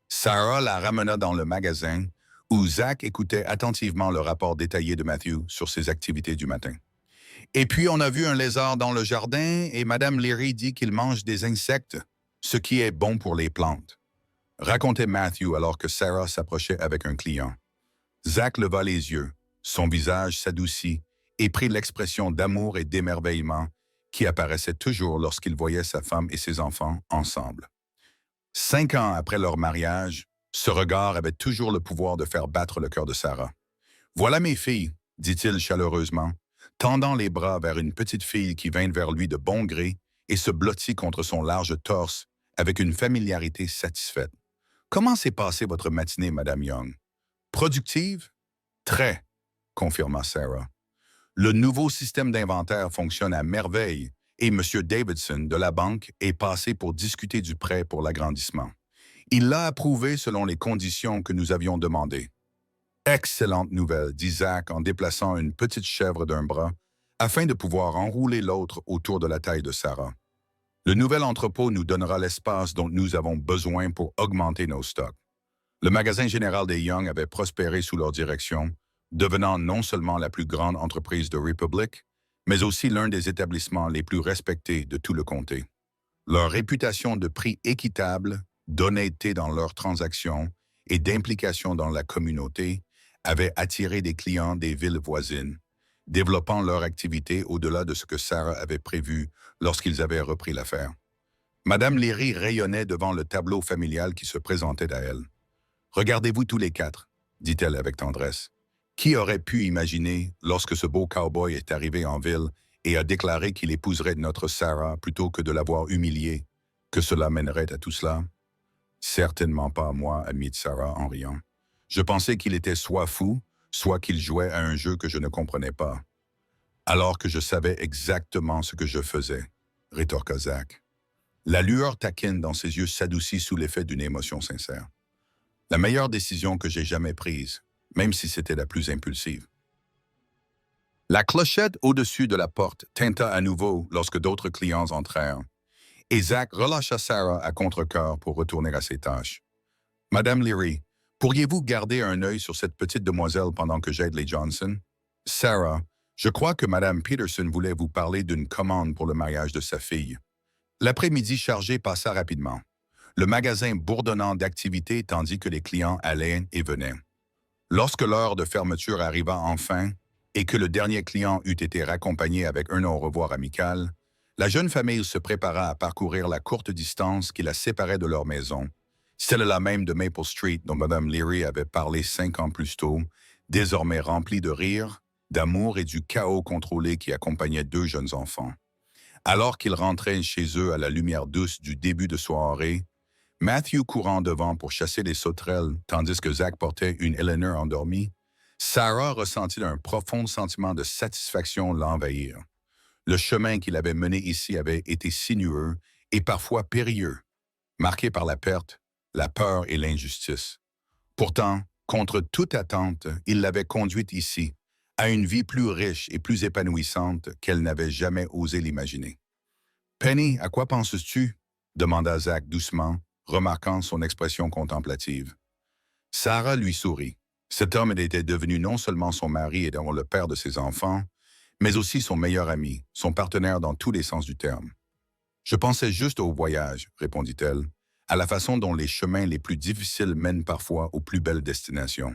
Sarah la ramena dans le magasin, où Zach écoutait attentivement le rapport détaillé de Matthew sur ses activités du matin. « Et puis on a vu un lézard dans le jardin et Madame Leary dit qu'il mange des insectes, ce qui est bon pour les plantes. » Racontait Matthew alors que Sarah s'approchait avec un client. Zach leva les yeux, son visage s'adoucit et prit l'expression d'amour et d'émerveillement qui apparaissait toujours lorsqu'il voyait sa femme et ses enfants ensemble. 5 ans après leur mariage, ce regard avait toujours le pouvoir de faire battre le cœur de Sarah. « Voilà mes filles, » dit-il chaleureusement, tendant les bras vers une petite fille qui vint vers lui de bon gré et se blottit contre son large torse avec une familiarité satisfaite. « Comment s'est passée votre matinée, Madame Young? »« Productive? »« Très, » confirma Sarah. « Le nouveau système d'inventaire fonctionne à merveille et M. Davidson de la banque est passé pour discuter du prêt pour l'agrandissement. Il l'a approuvé selon les conditions que nous avions demandées. »« Excellente nouvelle, » dit Zach en déplaçant une petite chèvre d'un bras afin de pouvoir enrouler l'autre autour de la taille de Sarah. « Le nouvel entrepôt nous donnera l'espace dont nous avons besoin pour augmenter nos stocks. » Le magasin général des Young avait prospéré sous leur direction, devenant non seulement la plus grande entreprise de Republic, mais aussi l'un des établissements les plus respectés de tout le comté. Leur réputation de prix équitable, d'honnêteté dans leurs transactions et d'implication dans la communauté avait attiré des clients des villes voisines, développant leur activité au-delà de ce que Sarah avait prévu lorsqu'ils avaient repris l'affaire. Madame Leary rayonnait devant le tableau familial qui se présentait à elle. « Regardez-vous tous les 4, » dit-elle avec tendresse. « Qui aurait pu imaginer, lorsque ce beau cow-boy est arrivé en ville et a déclaré qu'il épouserait notre Sarah plutôt que de l'avoir humiliée, que cela mènerait à tout cela? » « Certainement pas moi, » admit Sarah en riant. « Je pensais qu'il était soit fou, soit qu'il jouait à un jeu que je ne comprenais pas. »« Alors que je savais exactement ce que je faisais, » rétorqua Zach. La lueur taquine dans ses yeux s'adoucit sous l'effet d'une émotion sincère. « La meilleure décision que j'ai jamais prise, même si c'était la plus impulsive. » La clochette au-dessus de la porte tinta à nouveau lorsque d'autres clients entrèrent, et Zach relâcha Sarah à contre-cœur pour retourner à ses tâches. « Madame Leary, pourriez-vous garder un œil sur cette petite demoiselle pendant que j'aide les Johnson? Sarah, je crois que Madame Peterson voulait vous parler d'une commande pour le mariage de sa fille. » L'après-midi chargé passa rapidement, le magasin bourdonnant d'activités tandis que les clients allaient et venaient. Lorsque l'heure de fermeture arriva enfin et que le dernier client eut été raccompagné avec un au revoir amical, la jeune famille se prépara à parcourir la courte distance qui la séparait de leur maison, celle-là même de Maple Street dont Mme Leary avait parlé 5 ans plus tôt, désormais remplie de rire, d'amour et du chaos contrôlé qui accompagnait 2 jeunes enfants. Alors qu'ils rentraient chez eux à la lumière douce du début de soirée, Matthew courant devant pour chasser les sauterelles tandis que Zach portait une Eleanor endormie, Sarah ressentit un profond sentiment de satisfaction l'envahir. Le chemin qu'il avait mené ici avait été sinueux et parfois périlleux, marqué par la perte, la peur et l'injustice. Pourtant, contre toute attente, il l'avait conduite ici, à une vie plus riche et plus épanouissante qu'elle n'avait jamais osé l'imaginer. « Penny, à quoi penses-tu? » demanda Zach doucement, remarquant son expression contemplative. Sarah lui sourit. Cet homme était devenu non seulement son mari et donc le père de ses enfants, mais aussi son meilleur ami, son partenaire dans tous les sens du terme. « Je pensais juste au voyage, » répondit-elle, à la façon dont les chemins les plus difficiles mènent parfois aux plus belles destinations.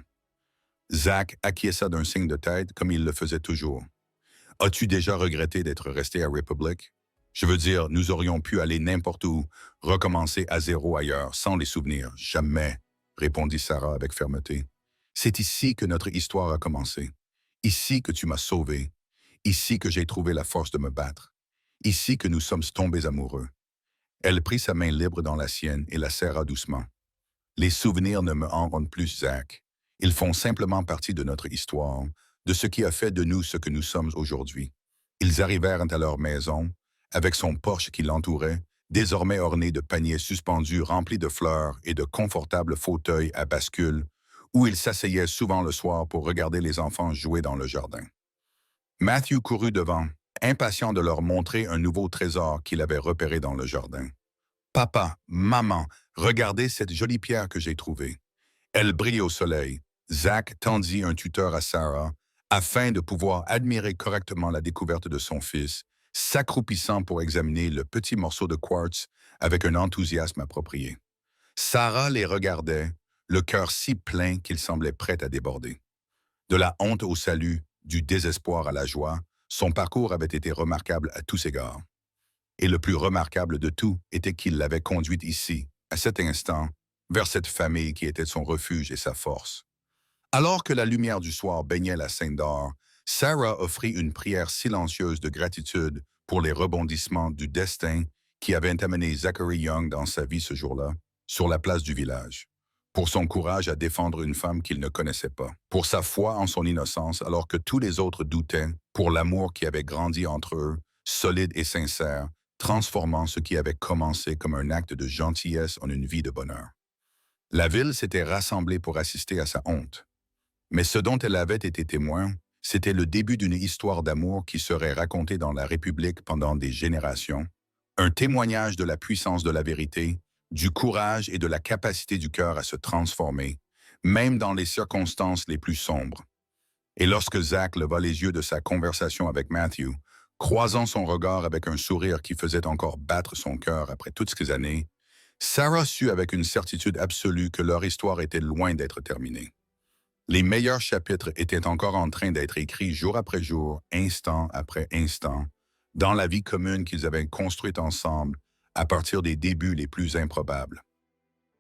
Zach acquiesça d'un signe de tête comme il le faisait toujours. « As-tu déjà regretté d'être resté à Republic? » Je veux dire, nous aurions pu aller n'importe où, recommencer à zéro ailleurs, sans les souvenirs. Jamais, répondit Sarah avec fermeté. C'est ici que notre histoire a commencé. Ici que tu m'as sauvé. Ici que j'ai trouvé la force de me battre. Ici que nous sommes tombés amoureux. Elle prit sa main libre dans la sienne et la serra doucement. Les souvenirs ne me hantent plus, Zach. Ils font simplement partie de notre histoire, de ce qui a fait de nous ce que nous sommes aujourd'hui. Ils arrivèrent à leur maison, avec son porche qui l'entourait, désormais orné de paniers suspendus remplis de fleurs et de confortables fauteuils à bascule, où il s'asseyait souvent le soir pour regarder les enfants jouer dans le jardin. Matthew courut devant, impatient de leur montrer un nouveau trésor qu'il avait repéré dans le jardin. « Papa, maman, regardez cette jolie pierre que j'ai trouvée. Elle brille au soleil. » Zach tendit un tuteur à Sarah afin de pouvoir admirer correctement la découverte de son fils, s'accroupissant pour examiner le petit morceau de quartz avec un enthousiasme approprié. Sarah les regardait, le cœur si plein qu'il semblait prêt à déborder. De la honte au salut, du désespoir à la joie, son parcours avait été remarquable à tous égards. Et le plus remarquable de tout était qu'il l'avait conduite ici, à cet instant, vers cette famille qui était son refuge et sa force. Alors que la lumière du soir baignait la scène d'or, Sarah offrit une prière silencieuse de gratitude pour les rebondissements du destin qui avait amené Zachary Young dans sa vie ce jour-là, sur la place du village. Pour son courage à défendre une femme qu'il ne connaissait pas, pour sa foi en son innocence alors que tous les autres doutaient, pour l'amour qui avait grandi entre eux, solide et sincère, transformant ce qui avait commencé comme un acte de gentillesse en une vie de bonheur. La ville s'était rassemblée pour assister à sa honte. Mais ce dont elle avait été témoin, c'était le début d'une histoire d'amour qui serait racontée dans la République pendant des générations, un témoignage de la puissance de la vérité, du courage et de la capacité du cœur à se transformer, même dans les circonstances les plus sombres. Et lorsque Zach leva les yeux de sa conversation avec Matthew, croisant son regard avec un sourire qui faisait encore battre son cœur après toutes ces années, Sarah sut avec une certitude absolue que leur histoire était loin d'être terminée. Les meilleurs chapitres étaient encore en train d'être écrits jour après jour, instant après instant, dans la vie commune qu'ils avaient construite ensemble à partir des débuts les plus improbables.